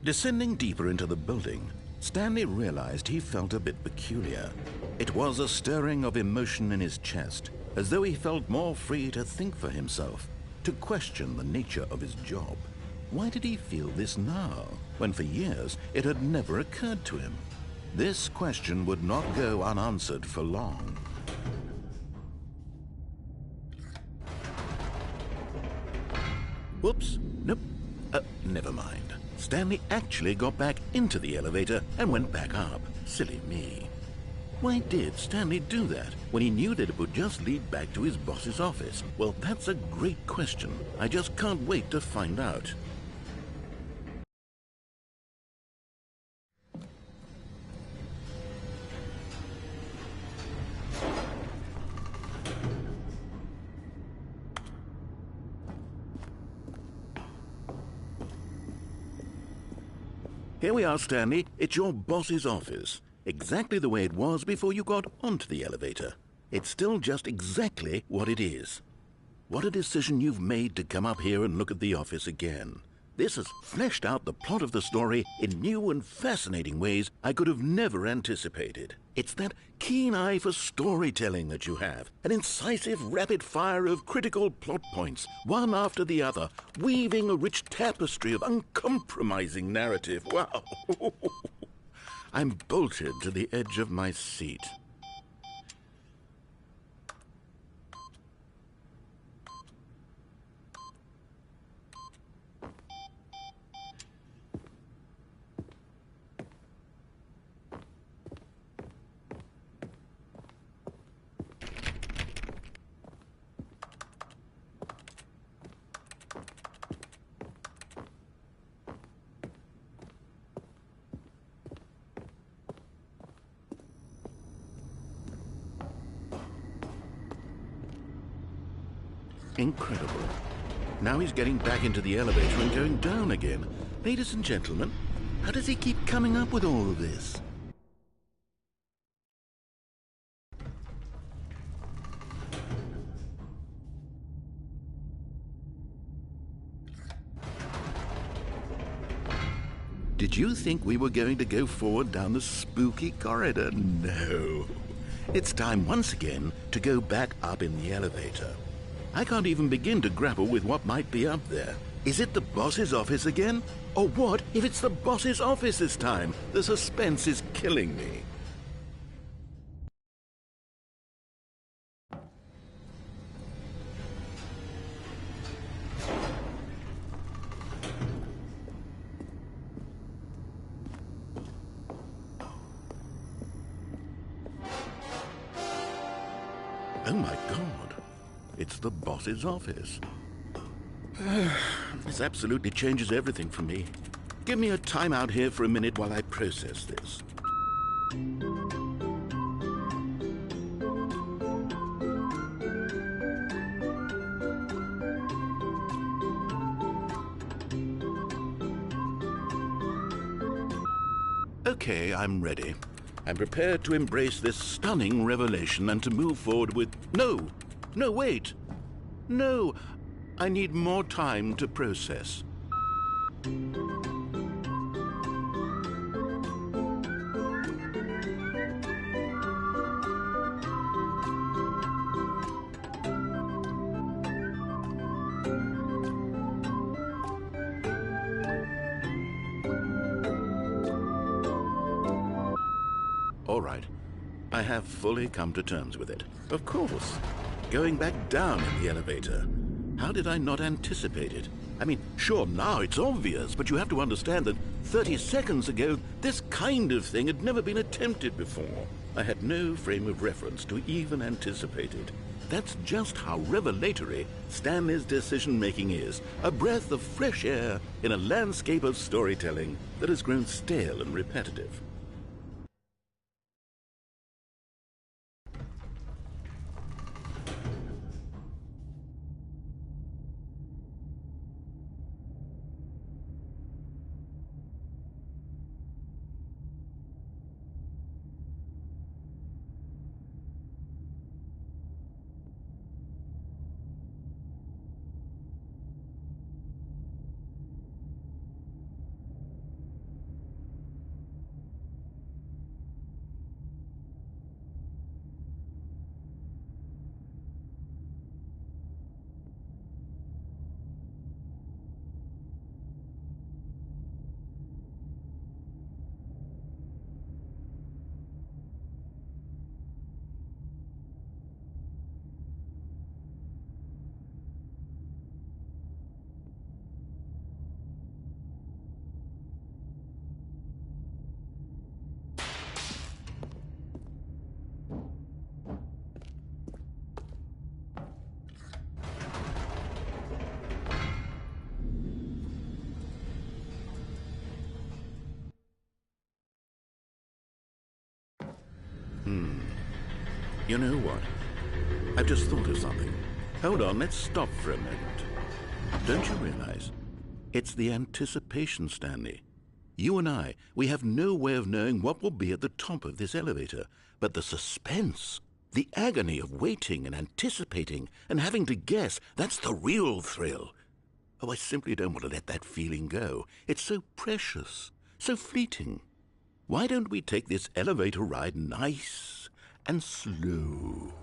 Speaker 1: Descending deeper into the building, Stanley realized he felt a bit peculiar. It was a stirring of emotion in his chest, as though he felt more free to think for himself, to question the nature of his job. Why did he feel this now, when for years it had never occurred to him? This question would not go unanswered for long. Whoops, nope, never mind. Stanley actually got back into the elevator and went back up. Silly me. Why did Stanley do that when he knew that it would just lead back to his boss's office? Well, that's a great question. I just can't wait to find out. Here we are, Stanley. It's your boss's office. Exactly the way it was before you got onto the elevator. It's still just exactly what it is. What a decision you've made to come up here and look at the office again. This has fleshed out the plot of the story in new and fascinating ways I could have never anticipated. It's that keen eye for storytelling that you have, an incisive rapid fire of critical plot points, one after the other, weaving a rich tapestry of uncompromising narrative. Wow! I'm bolted to the edge of my seat. Incredible. Now he's getting back into the elevator and going down again. Ladies and gentlemen, how does he keep coming up with all of this? Did you think we were going to go forward down the spooky corridor? No. It's time once again to go back up in the elevator. I can't even begin to grapple with what might be up there. Is it the boss's office again? Or what if it's the boss's office this time? The suspense is killing me. Oh my God. It's the boss's office. This absolutely changes everything for me. Give me a timeout here for a minute while I process this. Okay, I'm ready. I'm prepared to embrace this stunning revelation and to move forward with... No! No, wait! No! I need more time to process. All right. I have fully come to terms with it. Of course. Going back down in the elevator. How did I not anticipate it? I mean, sure, now it's obvious, but you have to understand that 30 seconds ago, this kind of thing had never been attempted before. I had no frame of reference to even anticipate it. That's just how revelatory Stanley's decision-making is. A breath of fresh air in a landscape of storytelling that has grown stale and repetitive. You know what? I've just thought of something. Hold on, let's stop for a moment. Don't you realize? It's the anticipation, Stanley. You and I, we have no way of knowing what will be at the top of this elevator. But the suspense, the agony of waiting and anticipating and having to guess, that's the real thrill. Oh, I simply don't want to let that feeling go. It's so precious, so fleeting. Why don't we take this elevator ride nice and slow?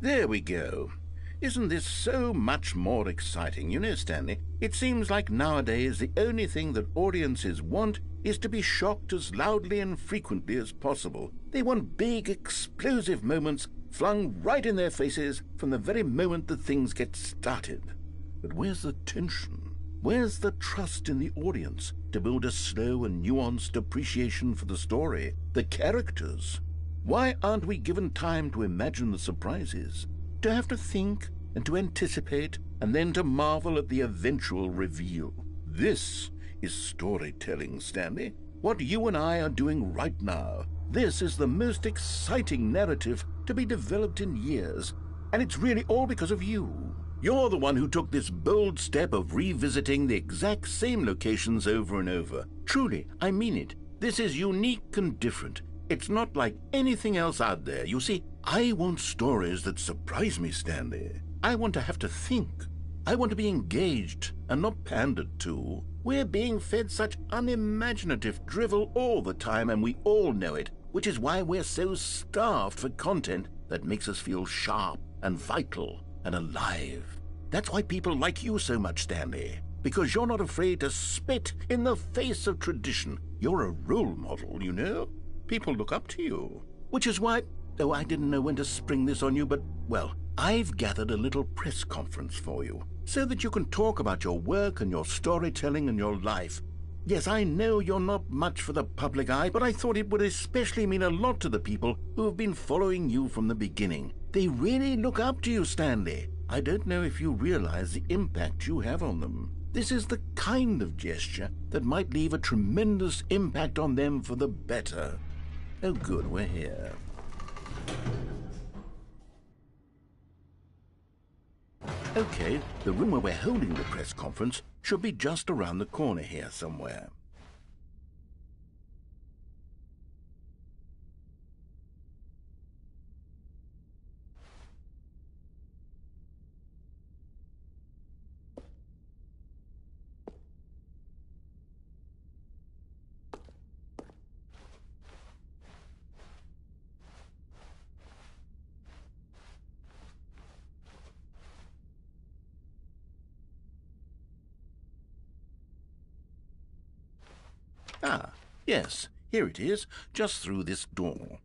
Speaker 1: There we go. Isn't this so much more exciting? You know, Stanley, it seems like nowadays the only thing that audiences want is to be shocked as loudly and frequently as possible. They want big, explosive moments flung right in their faces from the very moment that things get started. But where's the tension? Where's the trust in the audience to build a slow and nuanced appreciation for the story, the characters? Why aren't we given time to imagine the surprises, to have to think and to anticipate, and then to marvel at the eventual reveal? This is storytelling, Stanley. What you and I are doing right now. This is the most exciting narrative to be developed in years, and it's really all because of you. You're the one who took this bold step of revisiting the exact same locations over and over. Truly, I mean it. This is unique and different. It's not like anything else out there. You see, I want stories that surprise me, Stanley. I want to have to think. I want to be engaged and not pandered to. We're being fed such unimaginative drivel all the time, and we all know it, which is why we're so starved for content that makes us feel sharp and vital and alive. That's why people like you so much, Stanley, because you're not afraid to spit in the face of tradition. You're a role model, you know? People look up to you. Which is why, oh, I didn't know when to spring this on you, but, well, I've gathered a little press conference for you so that you can talk about your work and your storytelling and your life. Yes, I know you're not much for the public eye, but I thought it would especially mean a lot to the people who have been following you from the beginning. They really look up to you, Stanley. I don't know if you realize the impact you have on them. This is the kind of gesture that might leave a tremendous impact on them for the better. Oh, good, we're here. Okay, the room where we're holding the press conference should be just around the corner here somewhere. Yes, here it is, just through this door.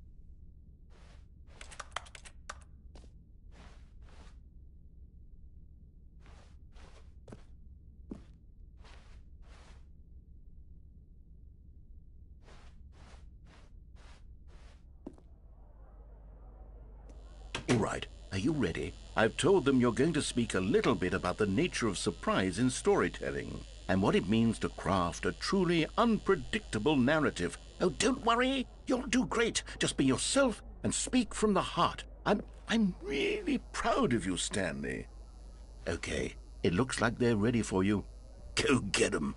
Speaker 1: All right, are you ready? I've told them you're going to speak a little bit about the nature of surprise in storytelling and what it means to craft a truly unpredictable narrative. Oh, don't worry. You'll do great. Just be yourself and speak from the heart. I'm really proud of you, Stanley. Okay, it looks like they're ready for you. Go get 'em.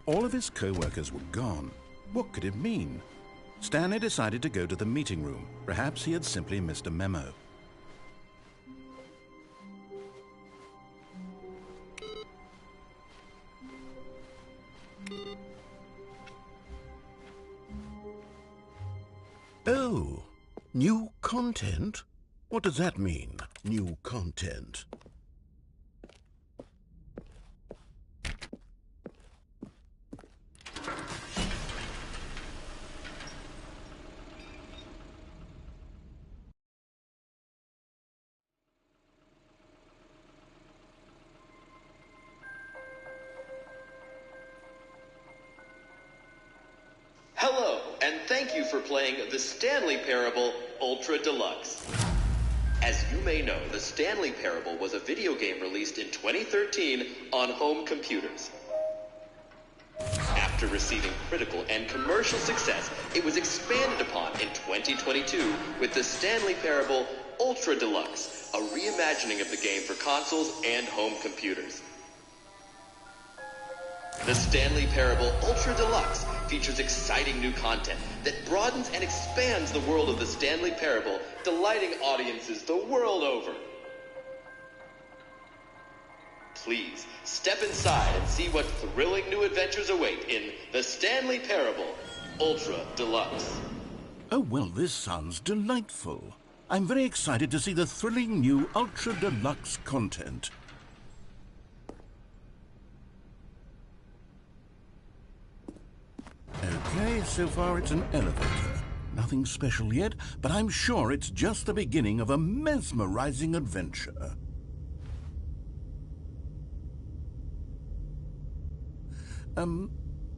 Speaker 1: All of his co-workers were gone. What could it mean? Stanley decided to go to the meeting room. Perhaps he had simply missed a memo. Oh, new content? What does that mean, new content?
Speaker 3: Hello, and thank you for playing the Stanley Parable Ultra Deluxe. As you may know, the Stanley Parable was a video game released in 2013 on home computers. After receiving critical and commercial success, it was expanded upon in 2022 with the Stanley Parable Ultra Deluxe, a reimagining of the game for consoles and home computers. The Stanley Parable Ultra Deluxe features exciting new content that broadens and expands the world of the Stanley Parable, delighting audiences the world over. Please, step inside and see what thrilling new adventures await in the Stanley Parable Ultra Deluxe.
Speaker 1: Oh, well, this sounds delightful. I'm very excited to see the thrilling new Ultra Deluxe content. Okay, so far it's an elevator. Nothing special yet, but I'm sure it's just the beginning of a mesmerizing adventure.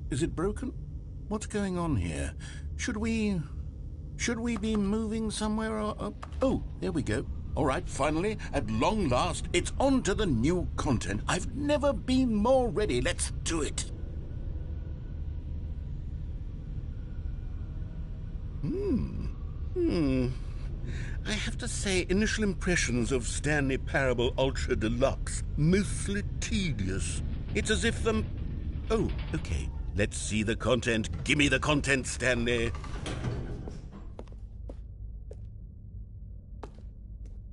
Speaker 1: Is it broken? What's going on here? Should we be moving somewhere or... Oh, there we go. All right, finally, at long last, it's on to the new content. I've never been more ready. Let's do it. I have to say, initial impressions of Stanley Parable Ultra Deluxe, mostly tedious. It's as if the... Oh, okay. Let's see the content. Give me the content, Stanley.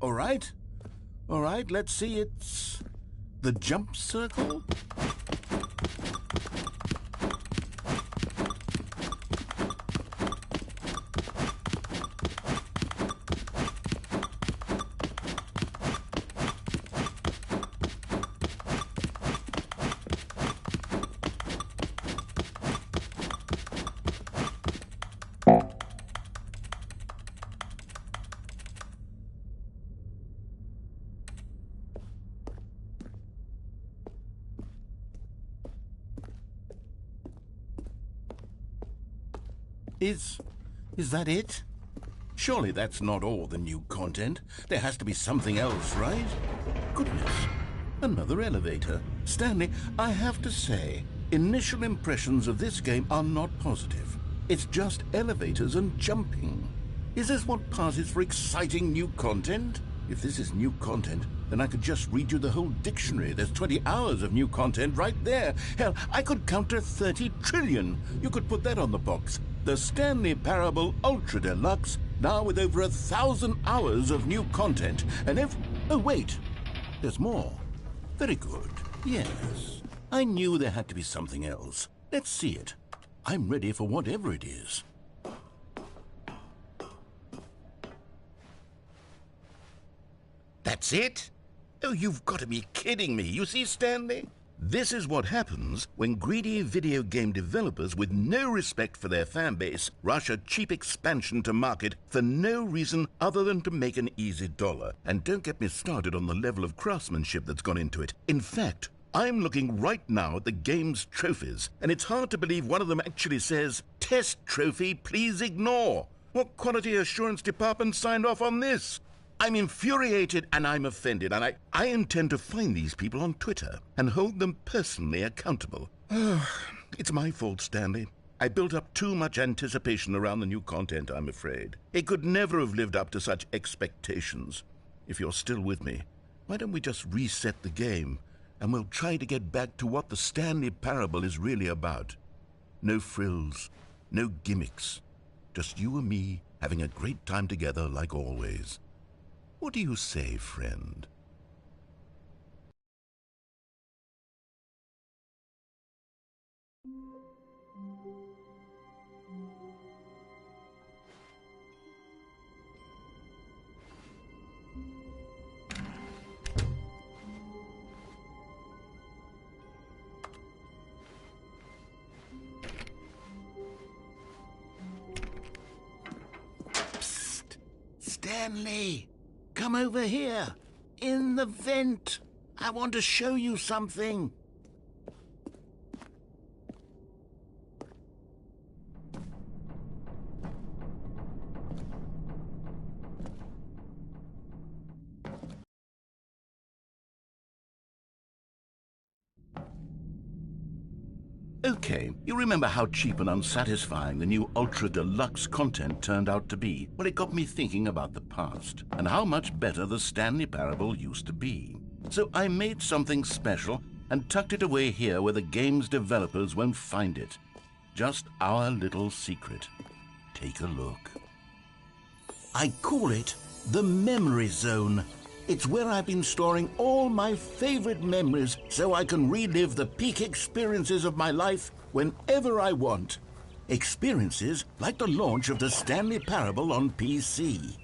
Speaker 1: All right, let's see. It's the jump circle. Is that it? Surely that's not all the new content. There has to be something else, right? Goodness, another elevator. Stanley, I have to say, Initial impressions of this game are not positive. It's just elevators and jumping. Is this what passes for exciting new content? If this is new content, then I could just read you the whole dictionary. There's 20 hours of new content right there. Hell, I could counter 30 trillion. You could put that on the box. The Stanley Parable Ultra Deluxe, now with over 1,000 hours of new content. And oh, wait. There's more. Very good. Yes. I knew there had to be something else. Let's see it. I'm ready for whatever it is. That's it? Oh, you've got to be kidding me. You see, Stanley? This is what happens when greedy video game developers with no respect for their fan base rush a cheap expansion to market for no reason other than to make an easy dollar. And don't get me started on the level of craftsmanship that's gone into it. In fact, I'm looking right now at the game's trophies, and it's hard to believe one of them actually says, "Test trophy, please ignore." What quality assurance department signed off on this? I'm infuriated and I'm offended, and I intend to find these people on Twitter and hold them personally accountable. It's my fault, Stanley. I built up too much anticipation around the new content, I'm afraid. It could never have lived up to such expectations. If you're still with me, why don't we just reset the game, and we'll try to get back to what the Stanley Parable is really about. No frills, no gimmicks. Just you and me having a great time together like always. What do you say, friend? Psst! Stanley! Come over here, in the vent. I want to show you something. Okay, you remember how cheap and unsatisfying the new Ultra Deluxe content turned out to be? Well, it got me thinking about the past and how much better the Stanley Parable used to be. So I made something special and tucked it away here where the game's developers won't find it. Just our little secret. Take a look. I call it the Memory Zone. It's where I've been storing all my favorite memories so I can relive the peak experiences of my life whenever I want. Experiences like the launch of the Stanley Parable on PC.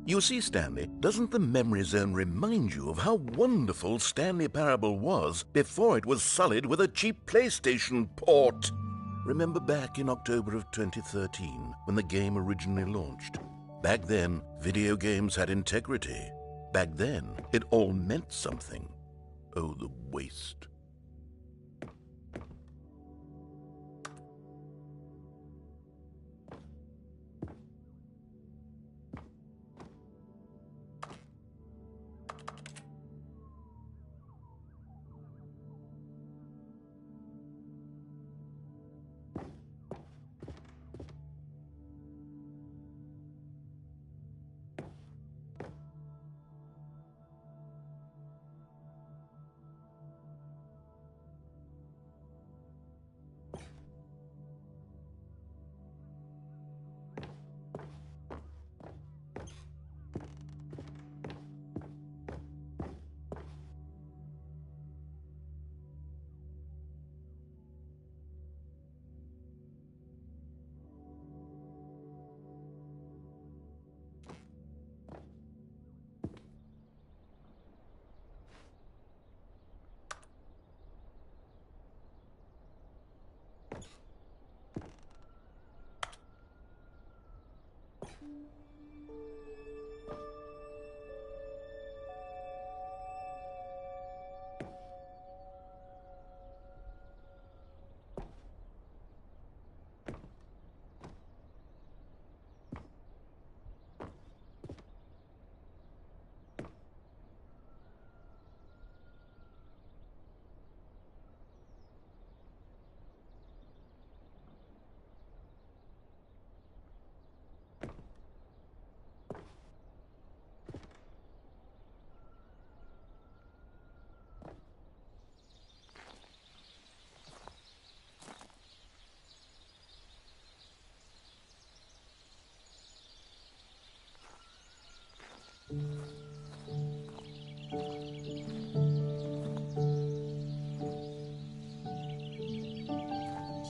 Speaker 1: You see, Stanley, doesn't the Memory Zone remind you of how wonderful Stanley Parable was before it was sullied with a cheap PlayStation port? Remember back in October of 2013, when the game originally launched? Back then, video games had integrity. Back then, it all meant something. Oh, the waste.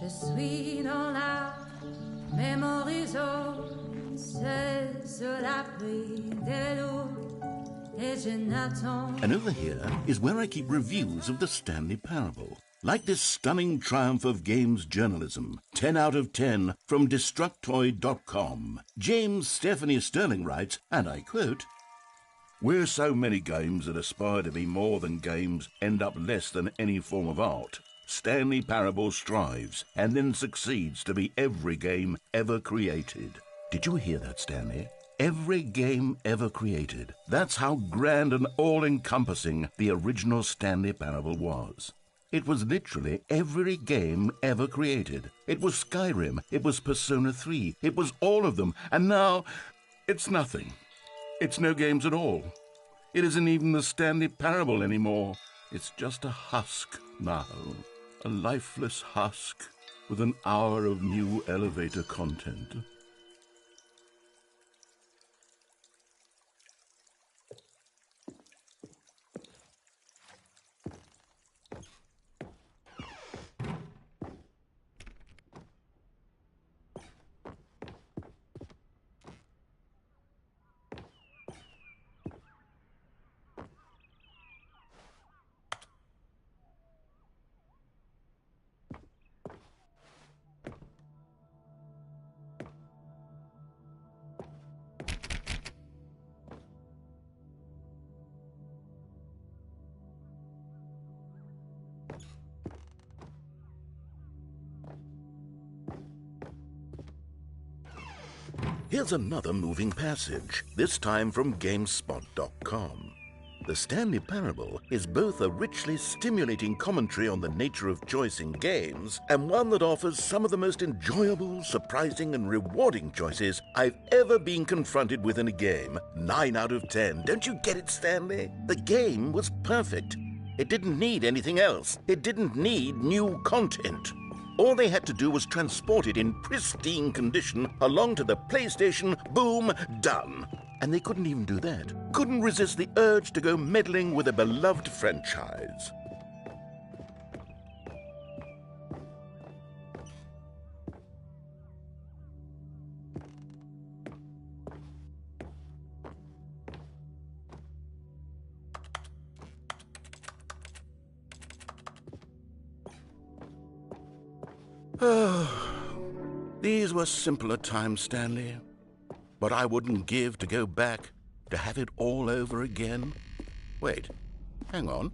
Speaker 4: Je suis dans la mémorisation, c'est sur l'abri de l'eau, et je n'attends.
Speaker 1: And over here is where I keep reviews of the Stanley Parable. Like this stunning triumph of games journalism, 10 out of 10 from Destructoid.com. James Stephanie Sterling writes, and I quote, "Where so many games that aspire to be more than games end up less than any form of art, Stanley Parable strives and then succeeds to be every game ever created." Did you hear that, Stanley? Every game ever created. That's how grand and all-encompassing the original Stanley Parable was. It was literally every game ever created. It was Skyrim, it was Persona 3, it was all of them, and now it's nothing. It's no games at all. It isn't even the Stanley Parable anymore. It's just a husk now, a lifeless husk with an hour of new elevator content. Here's another moving passage, this time from GameSpot.com. The Stanley Parable is both a richly stimulating commentary on the nature of choice in games and one that offers some of the most enjoyable, surprising, and rewarding choices I've ever been confronted with in a game. 9 out of 10. Don't you get it, Stanley? The game was perfect. It didn't need anything else. It didn't need new content. All they had to do was transport it in pristine condition along to the PlayStation. Boom, done. And they couldn't even do that. Couldn't resist the urge to go meddling with a beloved franchise. These were simpler times, Stanley. But I wouldn't give to go back, to have it all over again. Wait, hang on.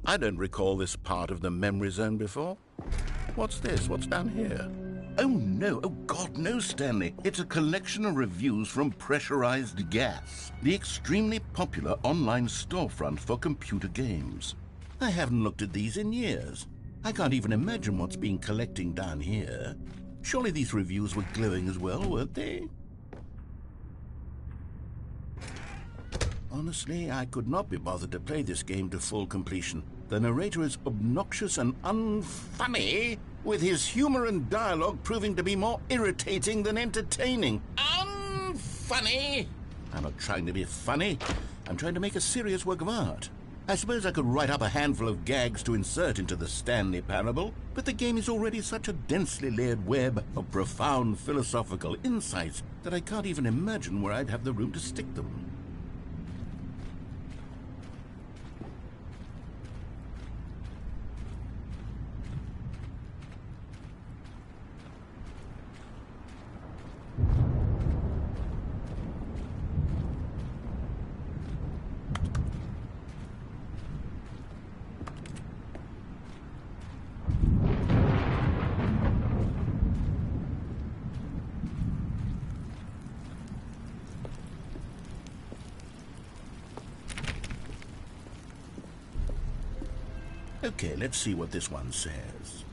Speaker 1: I don't recall this part of the memory zone before. What's this? What's down here? Oh no, oh God, no, Stanley. It's a collection of reviews from Pressurized Gas, the extremely popular online storefront for computer games. I haven't looked at these in years. I can't even imagine what's been collecting down here. Surely these reviews were glowing as well, weren't they? Honestly, I could not be bothered to play this game to full completion. The narrator is obnoxious and unfunny, with his humor and dialogue proving to be more irritating than entertaining. Unfunny! I'm not trying to be funny. I'm trying to make a serious work of art. I suppose I could write up a handful of gags to insert into the Stanley Parable, but the game is already such a densely layered web of profound philosophical insights that I can't even imagine where I'd have the room to stick them. Okay, let's see what this one says.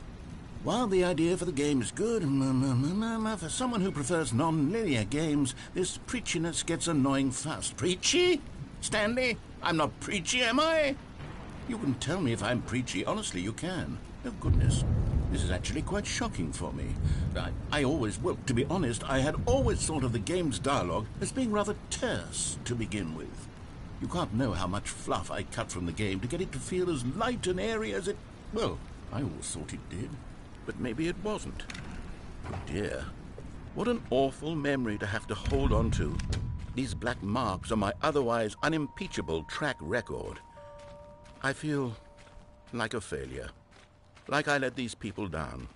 Speaker 1: While the idea for the game is good, for someone who prefers non-linear games, this preachiness gets annoying fast. Preachy? Stanley? I'm not preachy, am I? You can tell me if I'm preachy. Honestly, you can. Oh, goodness. This is actually quite shocking for me. Well, to be honest, I had always thought of the game's dialogue as being rather terse to begin with. You can't know how much fluff I cut from the game to get it to feel as light and airy as it... Well, I always thought it did. but maybe it wasn't. Oh dear, what an awful memory to have to hold on to. These black marks on my otherwise unimpeachable track record. I feel like a failure, like I let these people down.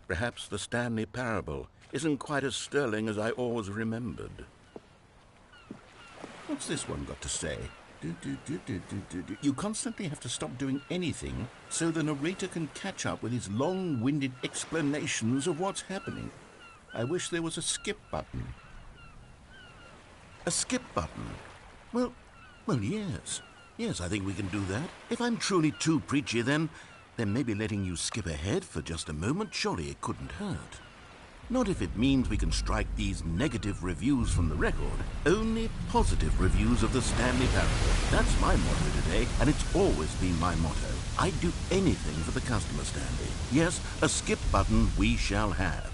Speaker 1: Perhaps the Stanley Parable isn't quite as sterling as I always remembered. What's this one got to say? You constantly have to stop doing anything so the narrator can catch up with his long-winded explanations of what's happening. I wish there was a skip button. A skip button? Well, yes. Yes, I think we can do that. If I'm truly too preachy, then maybe letting you skip ahead for just a moment, surely it couldn't hurt. Not if it means we can strike these negative reviews from the record. Only positive reviews of the Stanley Parable. That's my motto today, and it's always been my motto. I'd do anything for the customer, Stanley. Yes, a skip button we shall have.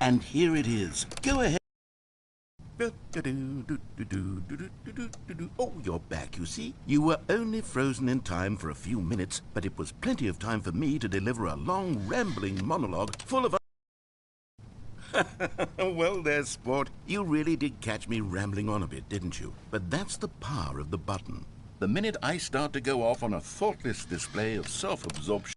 Speaker 1: And here it is. Go ahead. Oh, you're back, you see. You were only frozen in time for a few minutes, but it was plenty of time for me to deliver a long, rambling monologue full of... Well, there, sport. You really did catch me rambling on a bit, didn't you? But that's the power of the button. The minute I start to go off on a thoughtless display of self-absorption...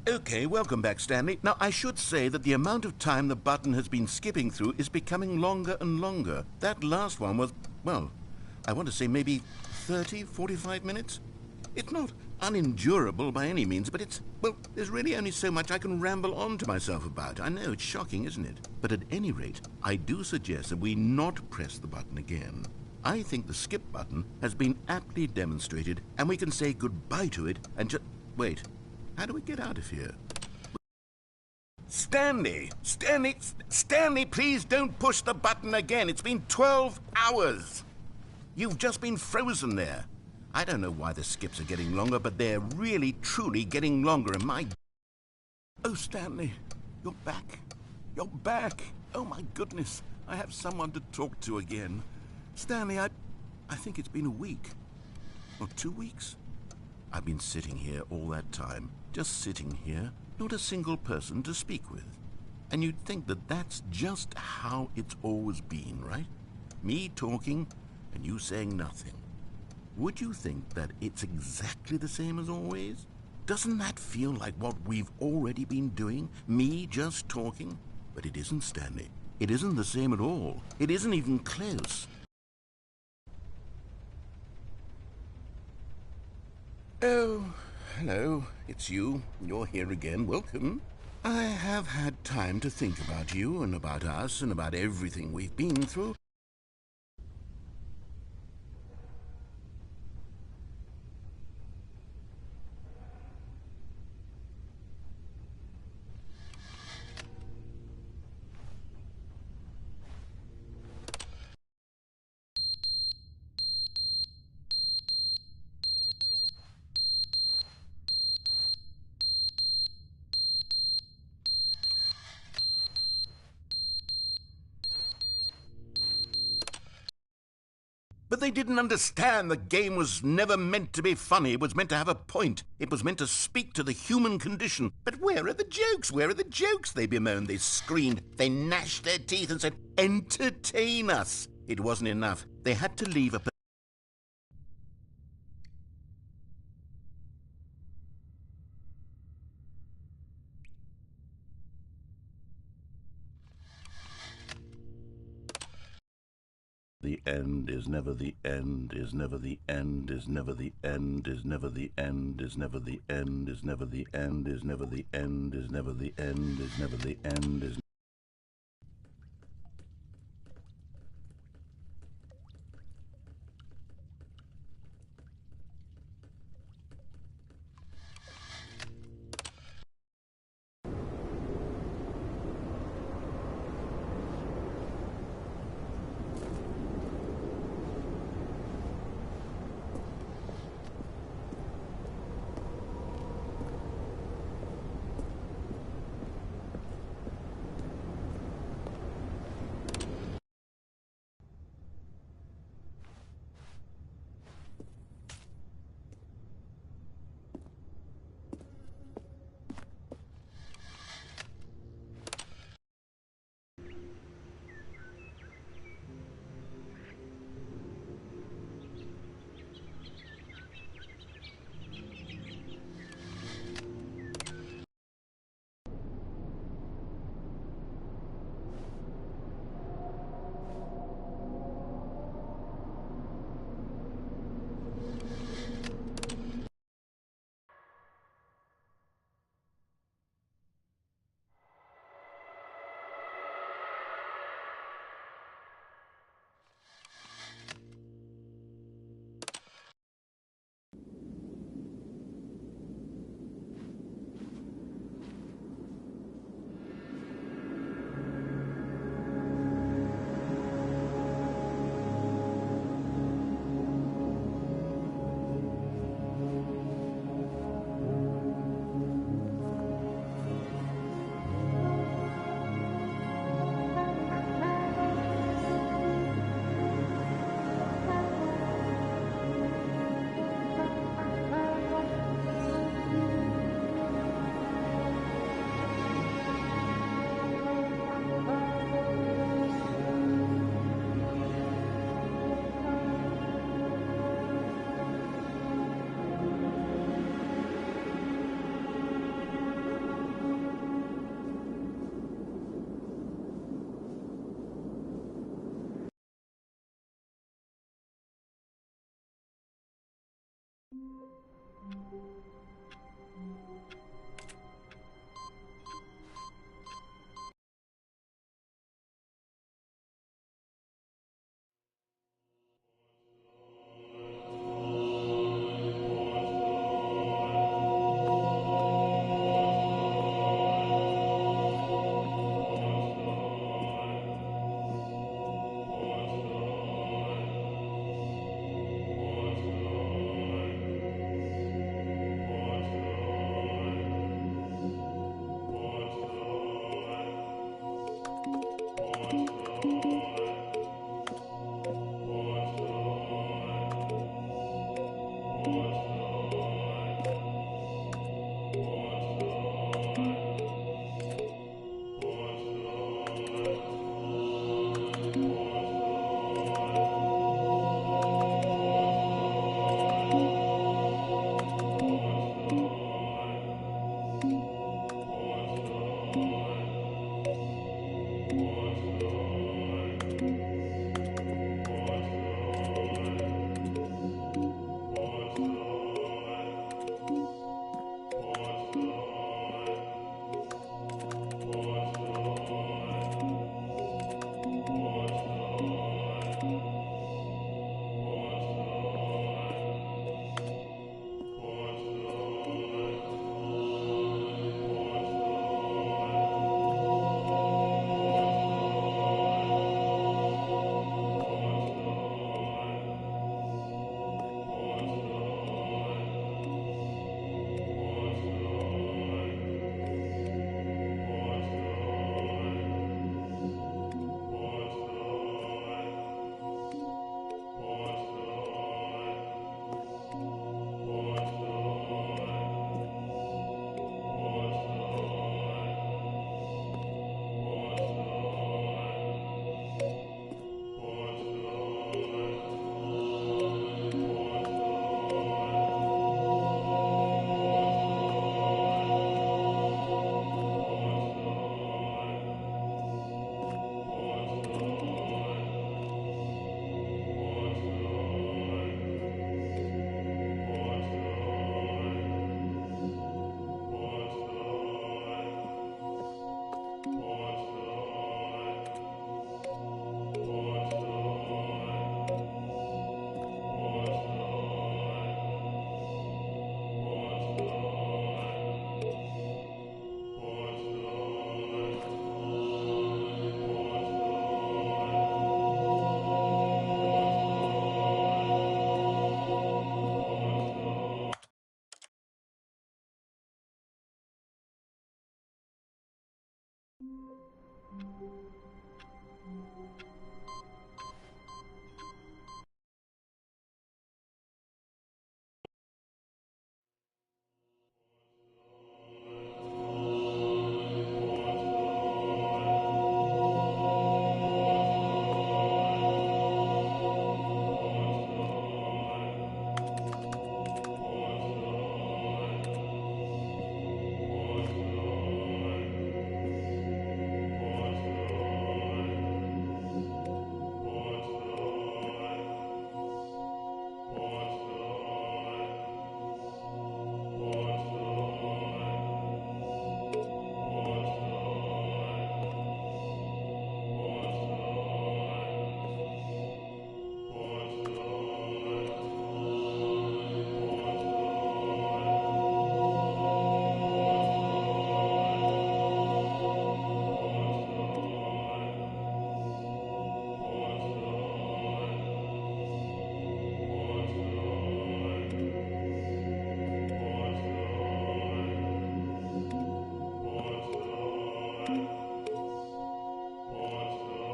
Speaker 1: Okay, welcome back, Stanley. Now, I should say that the amount of time the button has been skipping through is becoming longer and longer. That last one was, well, I want to say maybe 30, 45 minutes? It's not unendurable by any means, but it's, well, there's really only so much I can ramble on to myself about. I know, it's shocking, isn't it? But at any rate, I do suggest that we not press the button again. I think the skip button has been aptly demonstrated, and we can say goodbye to it and just... Wait. How do we get out of here? Stanley, please don't push the button again. It's been 12 hours. You've just been frozen there. I don't know why the skips are getting longer, but they're really, truly getting longer, and my... Oh, Stanley, you're back. You're back. Oh, my goodness. I have someone to talk to again. Stanley, I think it's been a week. Or 2 weeks. I've been sitting here all that time, just sitting here, not a single person to speak with. And you'd think that that's just how it's always been, right? Me talking and you saying nothing. Would you think that it's exactly the same as always? Doesn't that feel like what we've already been doing? Me just talking? But it isn't, Stanley. It isn't the same at all. It isn't even close. Oh, hello, it's you. You're here again. Welcome. I have had time to think about you and about us and about everything we've been through. But they didn't understand the game was never meant to be funny. It was meant to have a point. It was meant to speak to the human condition. But where are the jokes? Where are the jokes? They bemoaned, they screamed, they gnashed their teeth and said, entertain us. It wasn't enough. They had to leave a... The end is never the end, is never the end, is never the end, is never the end, is never the end, is never the end, is never the end, is never the end, is never the end, is...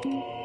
Speaker 3: Parable.